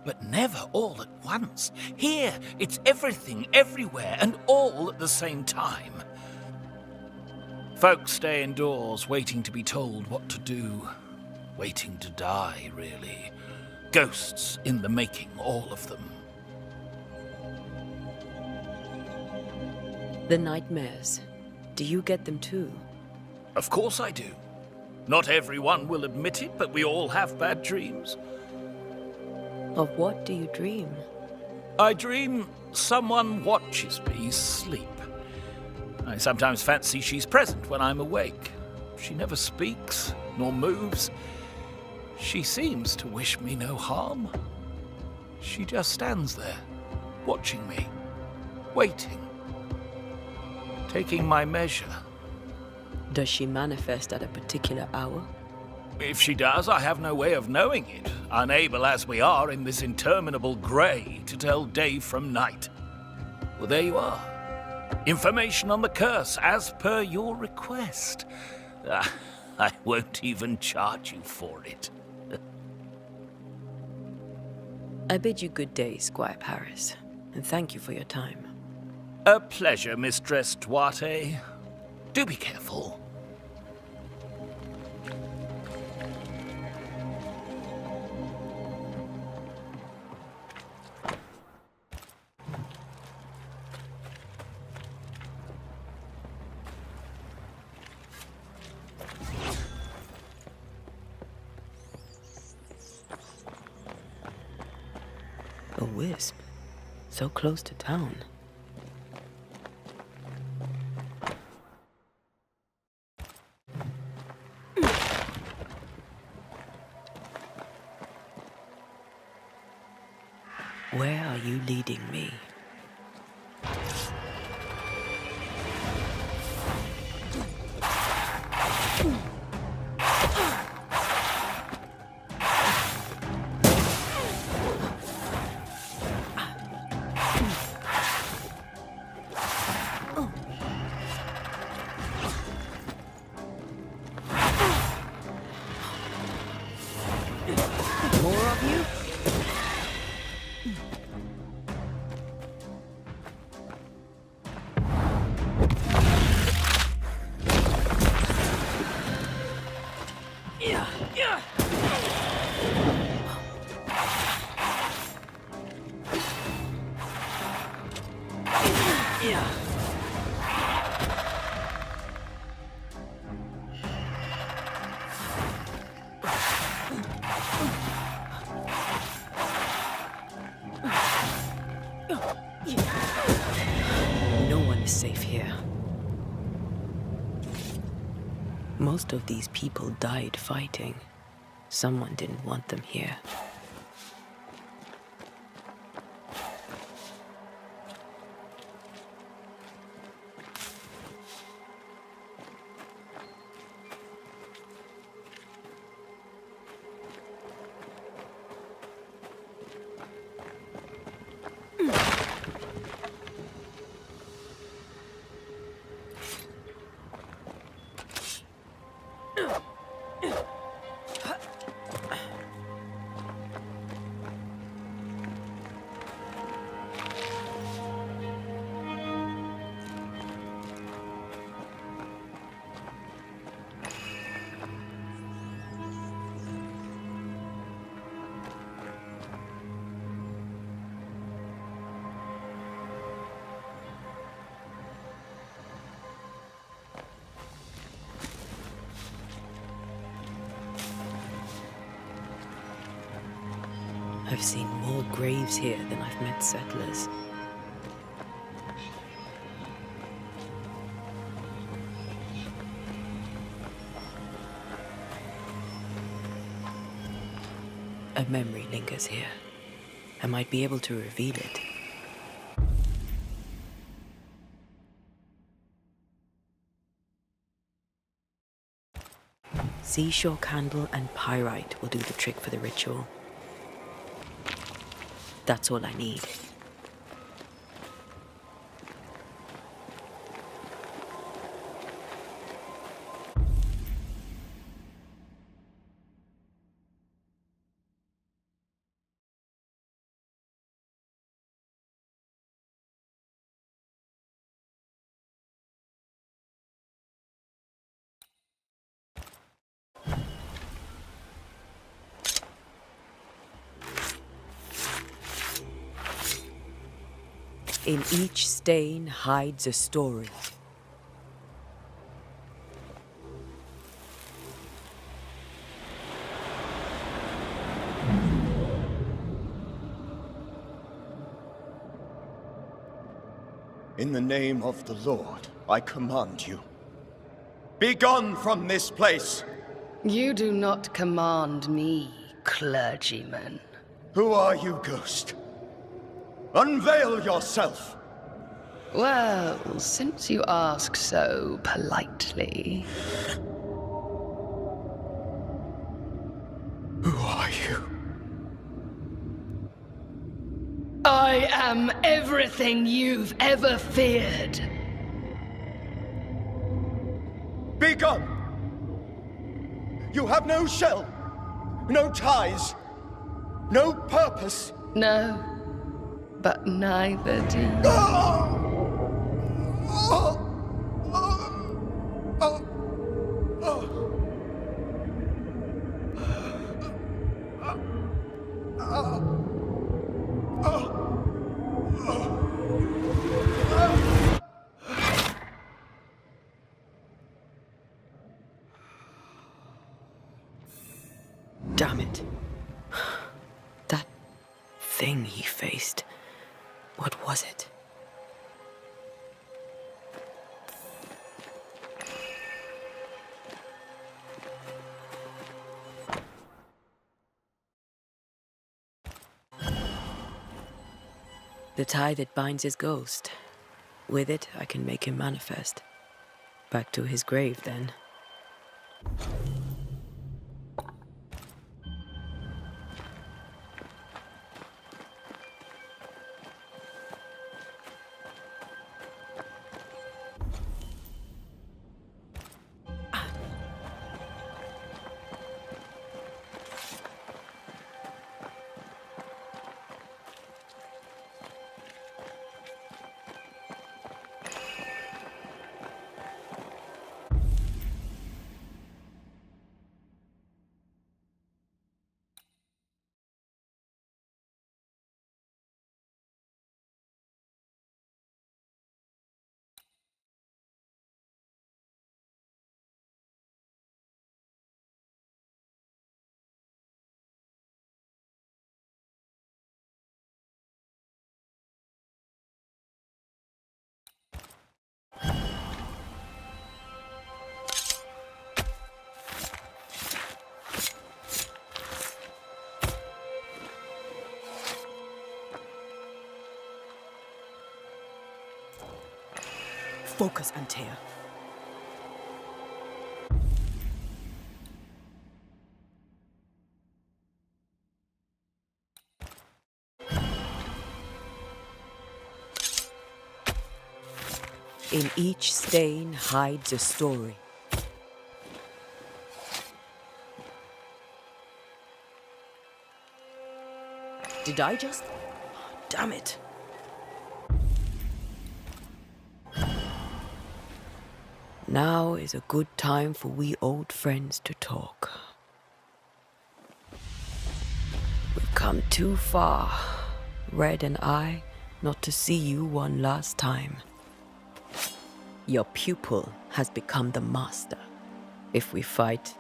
but never all at once. Here, it's everything, everywhere, and all at the same time. Folks stay indoors, waiting to be told what to do. Waiting to die, really. Ghosts in the making, all of them. The nightmares. Do you get them too? Of course I do. Not everyone will admit it, but we all have bad dreams. Of what do you dream? I dream someone watches me sleep. I sometimes fancy she's present when I'm awake. She never speaks, nor moves. She seems to wish me no harm. She just stands there, watching me, waiting, taking my measure. Does she manifest at a particular hour? If she does, I have no way of knowing it, unable as we are in this interminable grey to tell day from night. Well, there you are. Information on the curse, as per your request. I won't even charge you for it. I bid you good day, Squire Paris, and thank you for your time. A pleasure, Mistress Duarte. Do be careful. A wisp, so close to town. Where are you leading me? More of you? No one is safe here. Most of these people died fighting. Someone didn't want them here. I've seen more graves here than I've met settlers. A memory lingers here. I might be able to reveal it. Seashore candle and pyrite will do the trick for the ritual. That's all I need. In each stain hides a story. In the name of the Lord, I command you. Be gone from this place! You do not command me, clergyman. Who are you, ghost? Unveil yourself! Well, since you ask so politely... Who are you? I am everything you've ever feared. Be gone! You have no shell, no ties, no purpose. No, but neither do you. Damn it. That thing he faced. What was it? The tie that binds his ghost. With it, I can make him manifest. Back to his grave, then. Focus, Antea. In each stain hides a story. Did I just... Damn it. Now is a good time for we old friends to talk. We've come too far, Red and I, not to see you one last time. Your pupil has become the master. If we fight,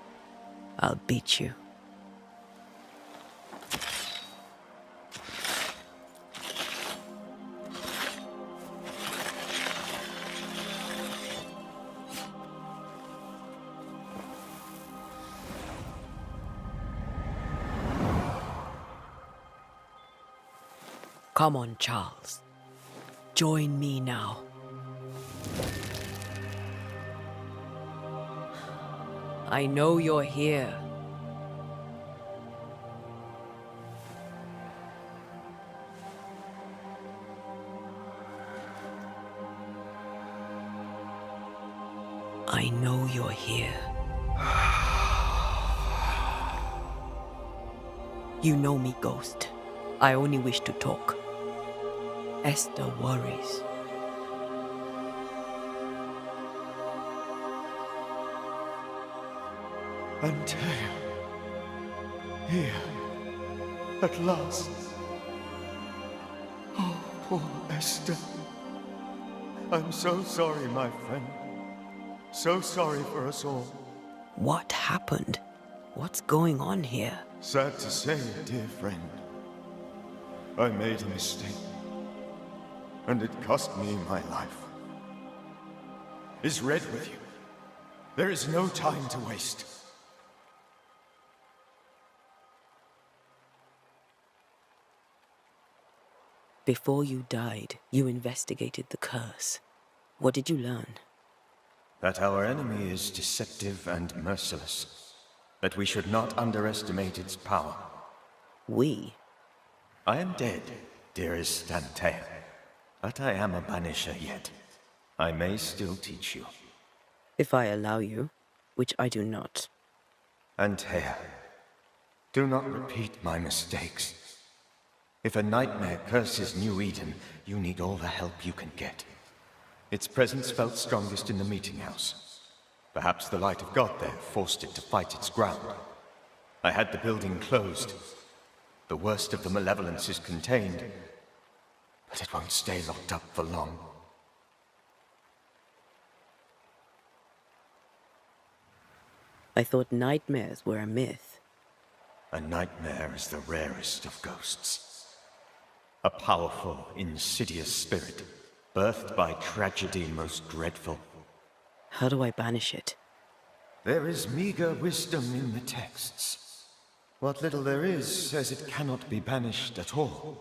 I'll beat you. Come on, Charles. Join me now. I know you're here. I know you're here. You know me, Ghost. I only wish to talk. Esther worries. Antea. Here. At last. Oh, poor Esther. I'm so sorry, my friend. So sorry for us all. What happened? What's going on here? Sad to say, dear friend. I made a mistake. And it cost me my life. Is Red with you? There is no time to waste. Before you died, you investigated the curse. What did you learn? That our enemy is deceptive and merciless. That we should not underestimate its power. We? I am dead, dearest Antea. But I am a Banisher yet. I may still teach you. If I allow you, which I do not. Antea, do not repeat my mistakes. If a nightmare curses New Eden, you need all the help you can get. Its presence felt strongest in the meeting house. Perhaps the light of God there forced it to fight its ground. I had the building closed. The worst of the malevolence is contained, but it won't stay locked up for long. I thought nightmares were a myth. A nightmare is the rarest of ghosts. A powerful, insidious spirit, birthed by tragedy most dreadful. How do I banish it? There is meager wisdom in the texts. What little there is says it cannot be banished at all.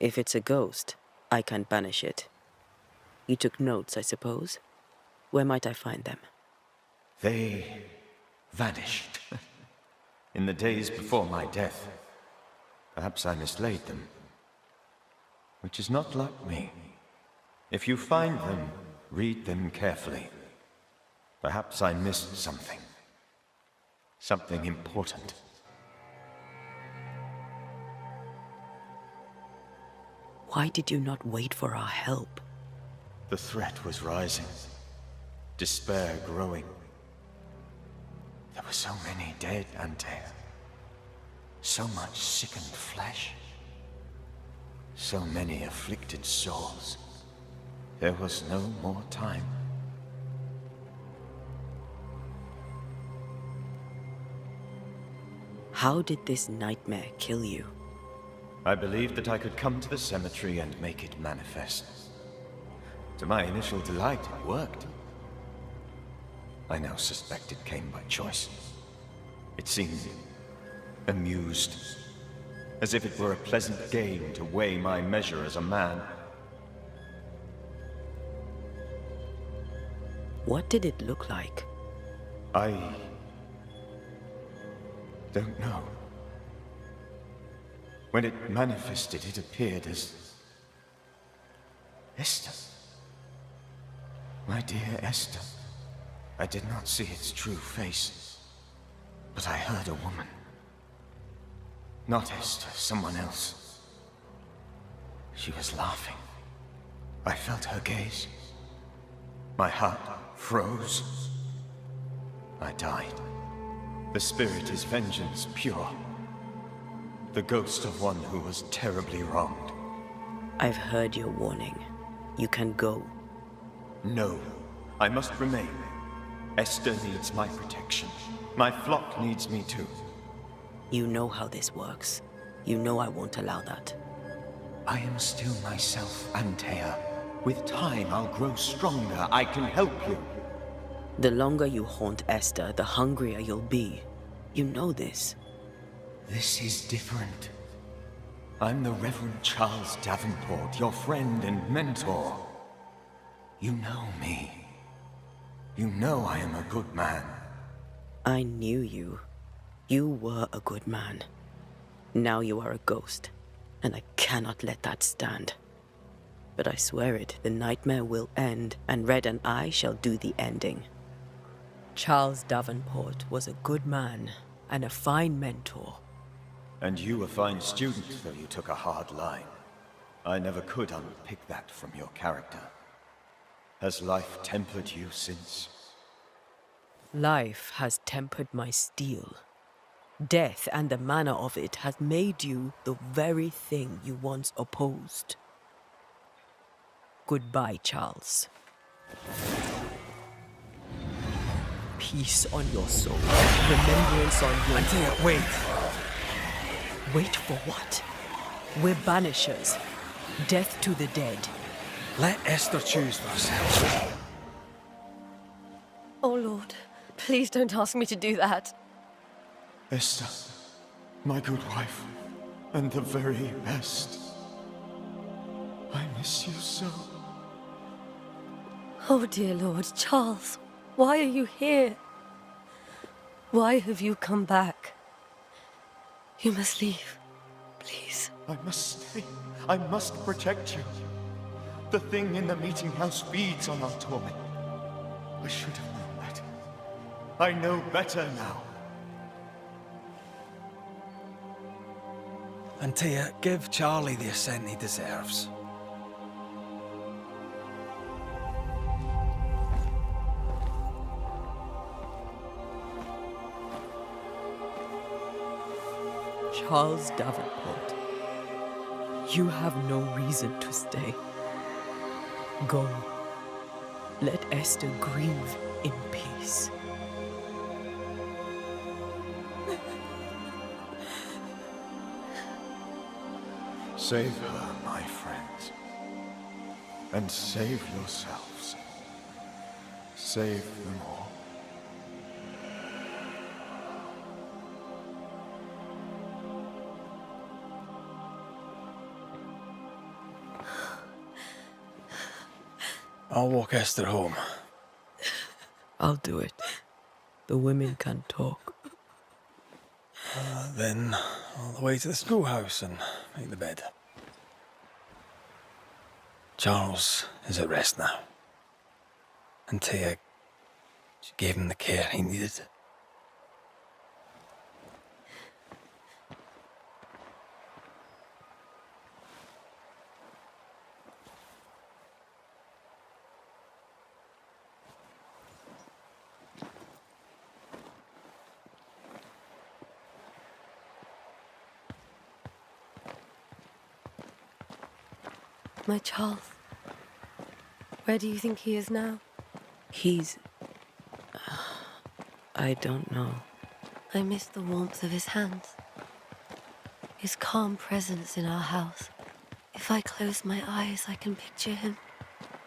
If it's a ghost, I can't banish it. You took notes, I suppose? Where might I find them? They vanished. In the days before my death. Perhaps I mislaid them. Which is not like me. If you find them, read them carefully. Perhaps I missed something. Something important. Why did you not wait for our help? The threat was rising. Despair growing. There were so many dead, Antea. So much sickened flesh. So many afflicted souls. There was no more time. How did this nightmare kill you? I believed that I could come to the cemetery and make it manifest. To my initial delight, it worked. I now suspect it came by choice. It seemed amused, as if it were a pleasant game to weigh my measure as a man. What did it look like? I don't know. When it manifested, it appeared as Esther. My dear Esther. I did not see its true face, but I heard a woman. Not Esther, someone else. She was laughing. I felt her gaze. My heart froze. I died. The spirit is vengeance pure. The ghost of one who was terribly wronged. I've heard your warning. You can go. No, I must remain. Esther needs my protection. My flock needs me too. You know how this works. You know I won't allow that. I am still myself, Antea. With time, I'll grow stronger. I can help you. The longer you haunt Esther, the hungrier you'll be. You know this. This is different. I'm the Reverend Charles Davenport, your friend and mentor. You know me. You know I am a good man. I knew you. You were a good man. Now you are a ghost, and I cannot let that stand. But I swear it, the nightmare will end, and Red and I shall do the ending. Charles Davenport was a good man and a fine mentor. And you a fine student, though you took a hard line. I never could unpick that from your character. Has life tempered you since? Life has tempered my steel. Death and the manner of it has made you the very thing you once opposed. Goodbye, Charles. Peace on your soul. Remembrance on your... Antea, wait. Wait for what? We're banishers. Death to the dead. Let Esther choose for herself. Oh, Lord, please don't ask me to do that. Esther, my good wife, and the very best. I miss you so. Oh, dear Lord, Charles, why are you here? Why have you come back? You must leave, please. I must stay. I must protect you. The thing in the meeting house feeds on our torment. I should have known better. I know better now. And Tia, give Charlie the ascent he deserves. Charles Davenport, you have no reason to stay. Go. Let Esther grieve in peace. Save her, my friends. And save yourselves. Save them all. I'll walk Esther home. I'll do it. The women can talk. Then all the way to the schoolhouse and make the bed. Charles is at rest now. And Tia, she gave him the care he needed. My Charles. Where do you think he is now? He's... I don't know. I miss the warmth of his hands. His calm presence in our house. If I close my eyes, I can picture him.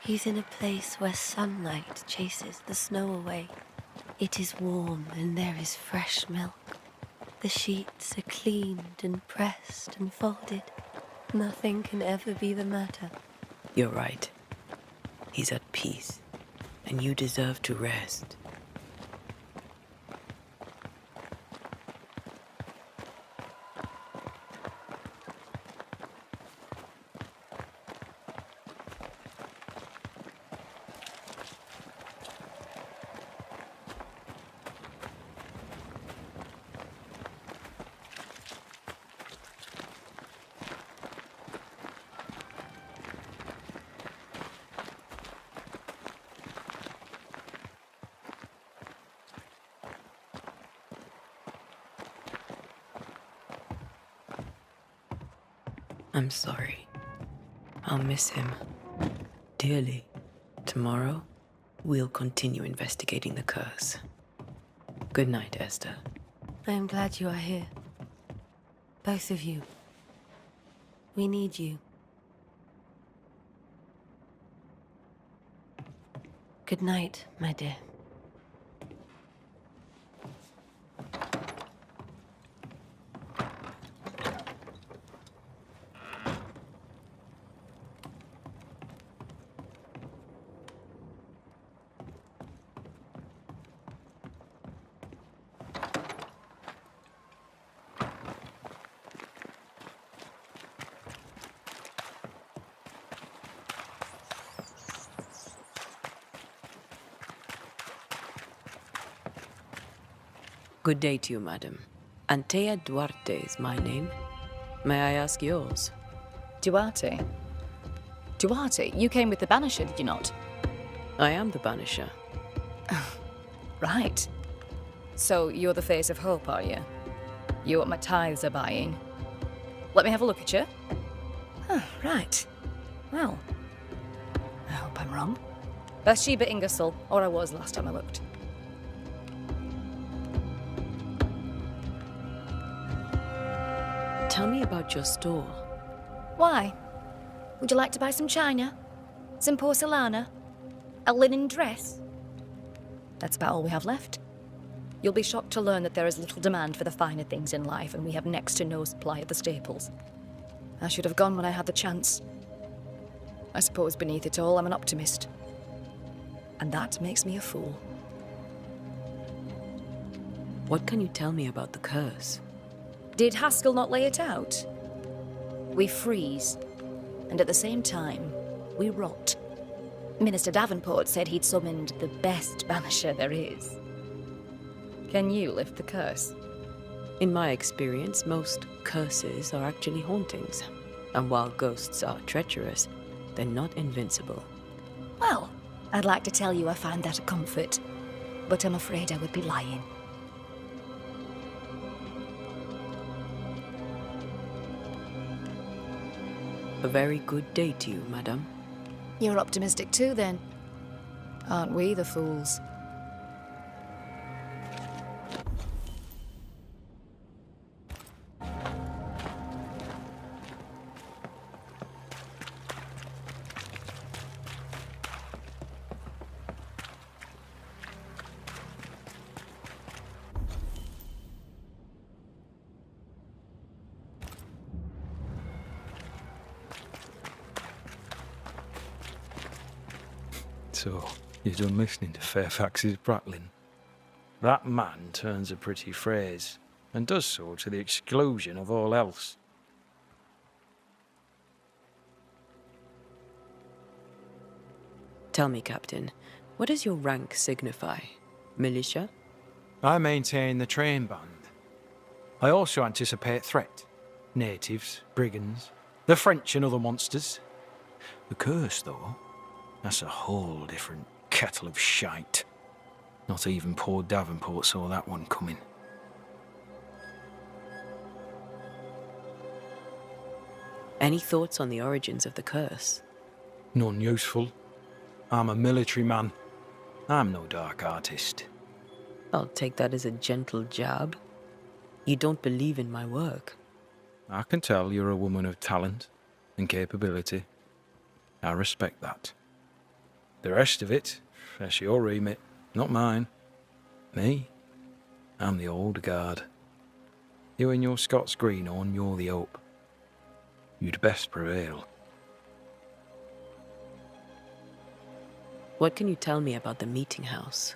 He's in a place where sunlight chases the snow away. It is warm and there is fresh milk. The sheets are cleaned and pressed and folded. Nothing can ever be the matter. You're right. He's at peace, and you deserve to rest. I'm sorry. I'll miss him dearly. Tomorrow, we'll continue investigating the curse. Good night, Esther. I am glad you are here. Both of you. We need you. Good night, my dear. Good day to you, madam. Antea Duarte is my name. May I ask yours? Duarte? Duarte, you came with the Banisher, did you not? I am the Banisher. Right. So you're the face of hope, are you? You're what my tithes are buying. Let me have a look at you. Oh, right. Well, I hope I'm wrong. Bathsheba Ingersoll, or I was last time I looked. Tell me about your store. Why? Would you like to buy some china? Some porcelana? A linen dress? That's about all we have left. You'll be shocked to learn that there is little demand for the finer things in life, and we have next to no supply of the staples. I should have gone when I had the chance. I suppose beneath it all, I'm an optimist. And that makes me a fool. What can you tell me about the curse? Did Haskell not lay it out? We freeze, and at the same time, we rot. Minister Davenport said he'd summoned the best banisher there is. Can you lift the curse? In my experience, most curses are actually hauntings. And while ghosts are treacherous, they're not invincible. Well, I'd like to tell you I find that a comfort, but I'm afraid I would be lying. A very good day to you, madam. You're optimistic too, then. Aren't we the fools? So, you're done listening to Fairfax's prattling? That man turns a pretty phrase, and does so to the exclusion of all else. Tell me, Captain, what does your rank signify? Militia? I maintain the train band. I also anticipate threat. Natives, brigands, the French and other monsters. The curse, though, that's a whole different kettle of shite. Not even poor Davenport saw that one coming. Any thoughts on the origins of the curse? None useful. I'm a military man. I'm no dark artist. I'll take that as a gentle jab. You don't believe in my work. I can tell you're a woman of talent and capability. I respect that. The rest of it, that's your remit, not mine. Me? I'm the old guard. You and your Scots greenhorn, you're the hope. You'd best prevail. What can you tell me about the meeting house?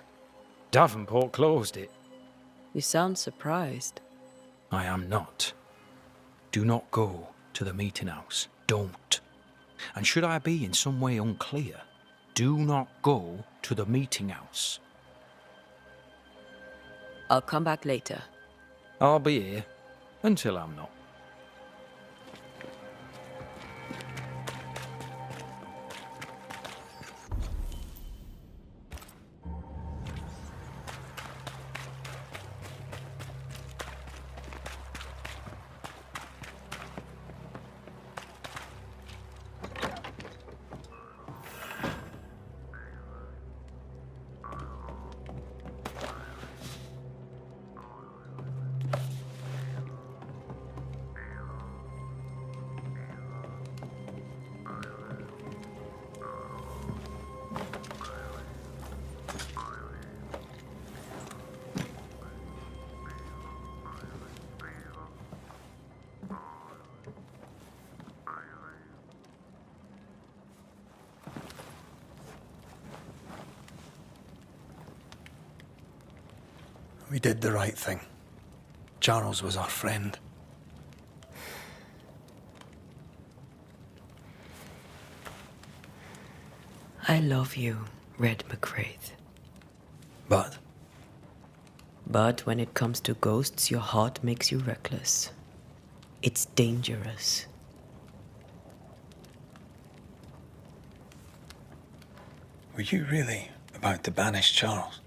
Davenport closed it. You sound surprised. I am not. Do not go to the meeting house. Don't. And should I be in some way unclear, do not go to the meeting house. I'll come back later. I'll be here until I'm not. We did the right thing. Charles was our friend. I love you, Red McCraith. But? But when it comes to ghosts, your heart makes you reckless. It's dangerous. Were you really about to banish Charles?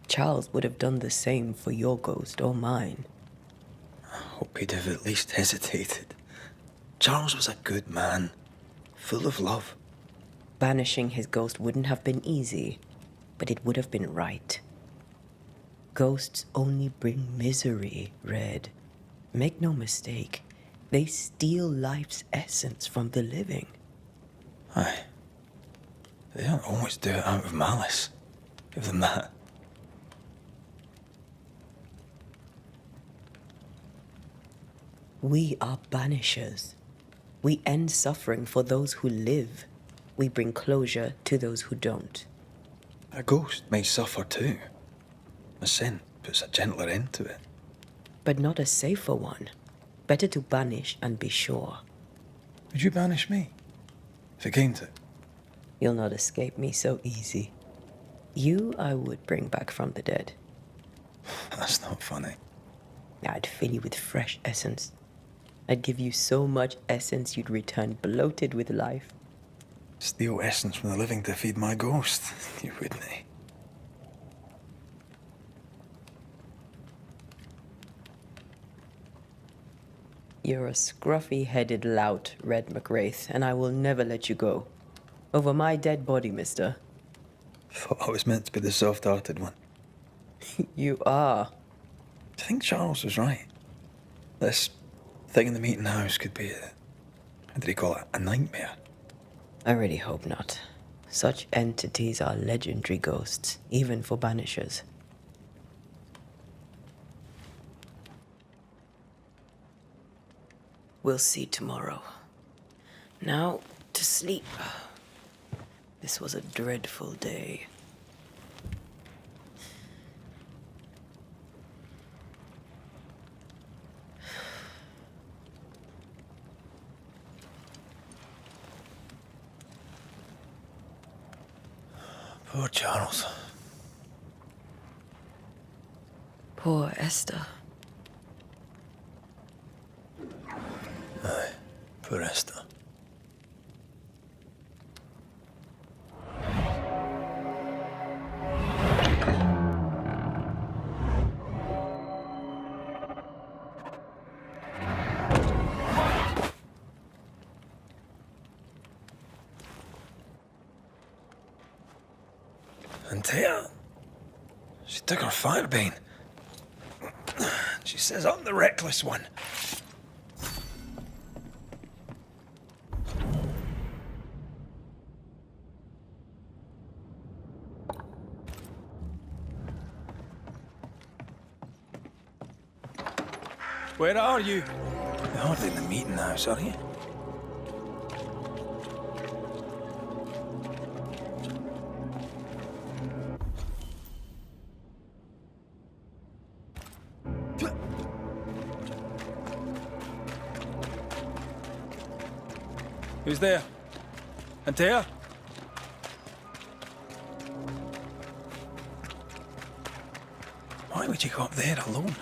Charles would have done the same for your ghost or mine. I hope he'd have at least hesitated. Charles was a good man, full of love. Banishing his ghost wouldn't have been easy, but it would have been right. Ghosts only bring misery, Red. Make no mistake, they steal life's essence from the living. Aye. They don't always do it out of malice. Give them that. We are banishers. We end suffering for those who live. We bring closure to those who don't. A ghost may suffer too. A sin puts a gentler end to it. But not a safer one. Better to banish and be sure. Would you banish me? If it came to it? You'll not escape me so easy. You I would bring back from the dead. That's not funny. I'd fill you with fresh essence. I'd give you so much essence you'd return bloated with life. Steal essence from the living to feed my ghost. You wouldn't, eh? You're a scruffy-headed lout, Red McWraith, and I will never let you go. Over my dead body, mister. Thought I was meant to be the soft-hearted one. You are. I think Charles was right. This thing in the meeting house could be how did he call it? A nightmare. I really hope not. Such entities are legendary ghosts, even for banishers. We'll see tomorrow. Now, to sleep. This was a dreadful day. Poor Charles. Poor Esther. Aye, poor Esther. And Tia, she took her firebane. She says I'm the reckless one. Where are you? You're hardly in the meeting house, are you? Who's there? Antea? Why would you go up there alone?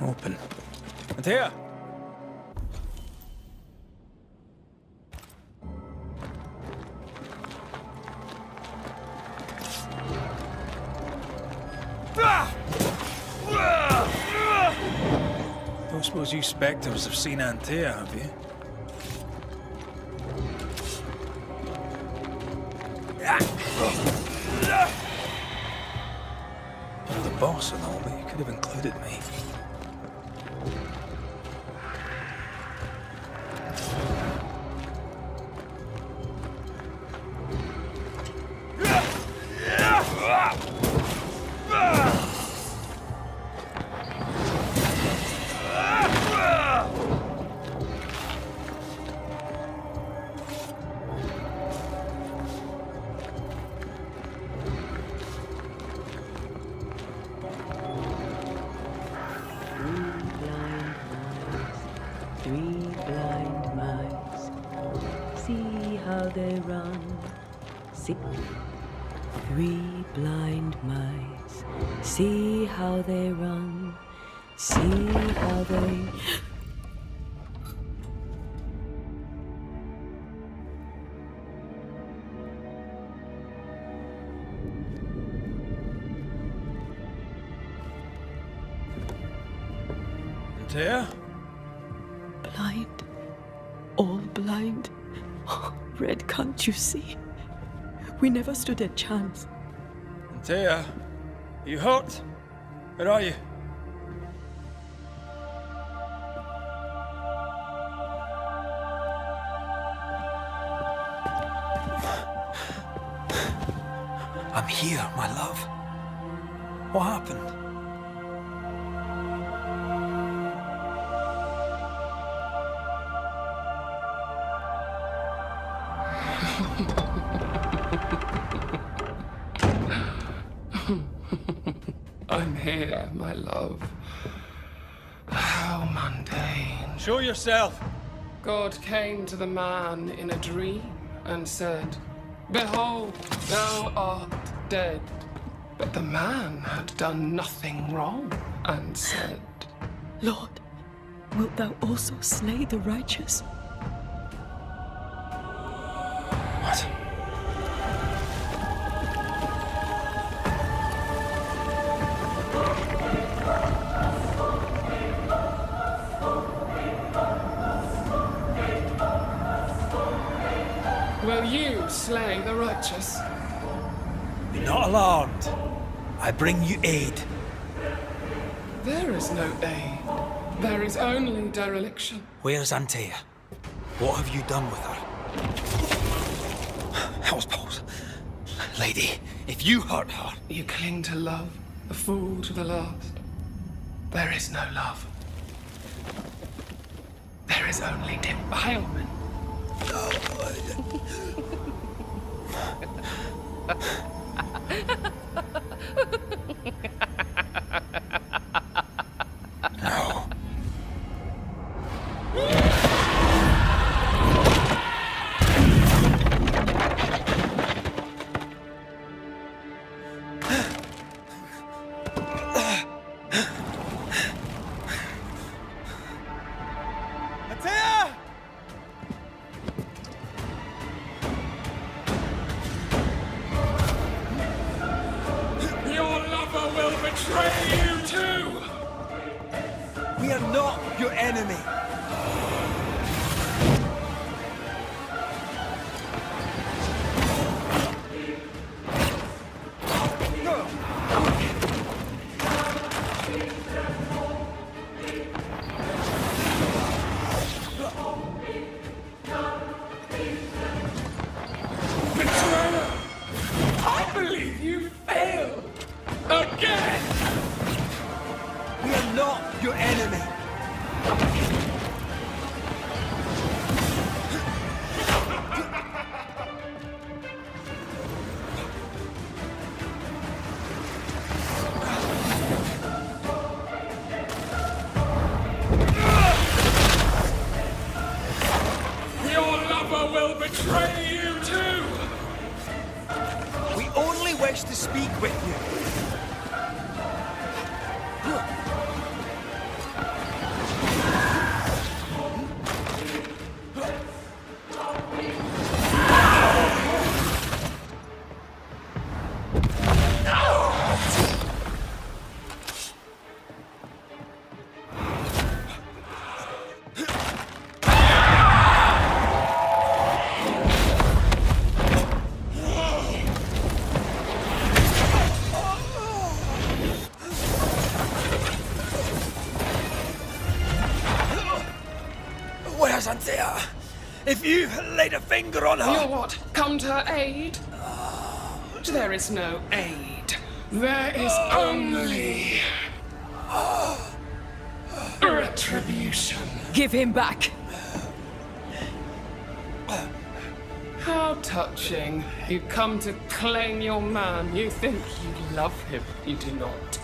Open. Antea! Don't suppose you spectres have seen Antea, have you? You're the boss and all, but you could have included me. Three blind mice, see how they run, see how they... Antea? Blind. All blind. Red, can't you see? We never stood a chance. Antea, are you hurt? Where are you? I'm here, my love. What happened? I'm here, my love. How mundane. Show yourself. God came to the man in a dream and said, "Behold, thou art dead." But the man had done nothing wrong and said, Lord, wilt thou also slay the righteous? What? "Will you slay the righteous?" Be not alarmed. I bring you aid. There is no aid. There is only dereliction. Where's Antea? What have you done with her? How's Paul's? Lady, if you hurt her... You cling to love, a fool to the last. There is no love. There is only defilement. No. Antea! Your lover will betray you too! We are not your enemy. Betrayer! I believe you failed! Again! We are not your enemy. Your lover will betray you too! We only wish to speak with you. Where's Antea? If you laid a finger on her... You what? Come to her aid? There is no aid. There is only... retribution. Give him back. How touching. You come to claim your man. You think you love him. You do not.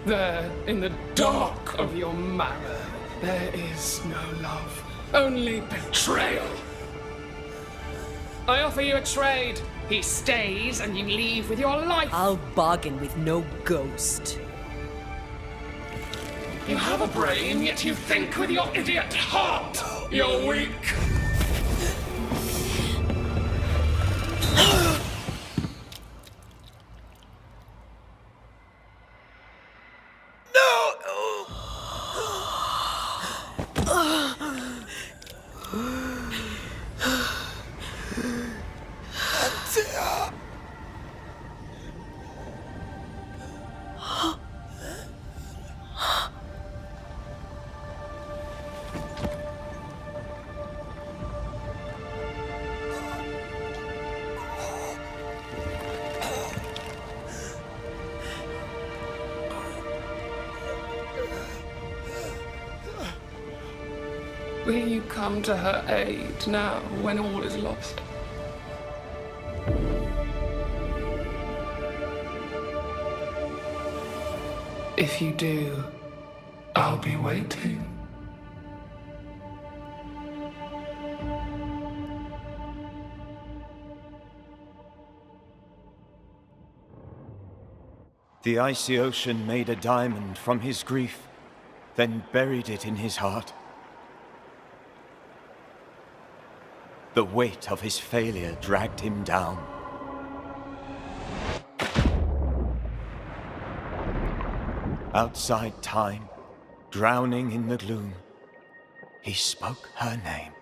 There, in the dark of your marrow, there is no love. Only betrayal. I offer you a trade. He stays and you leave with your life. I'll bargain with no ghost. You have a brain, yet you think with your idiot heart. You're weak. Will you come to her aid now, when all is lost? If you do, I'll be waiting. The icy ocean made a diamond from his grief, then buried it in his heart. The weight of his failure dragged him down. Outside time, drowning in the gloom, he spoke her name.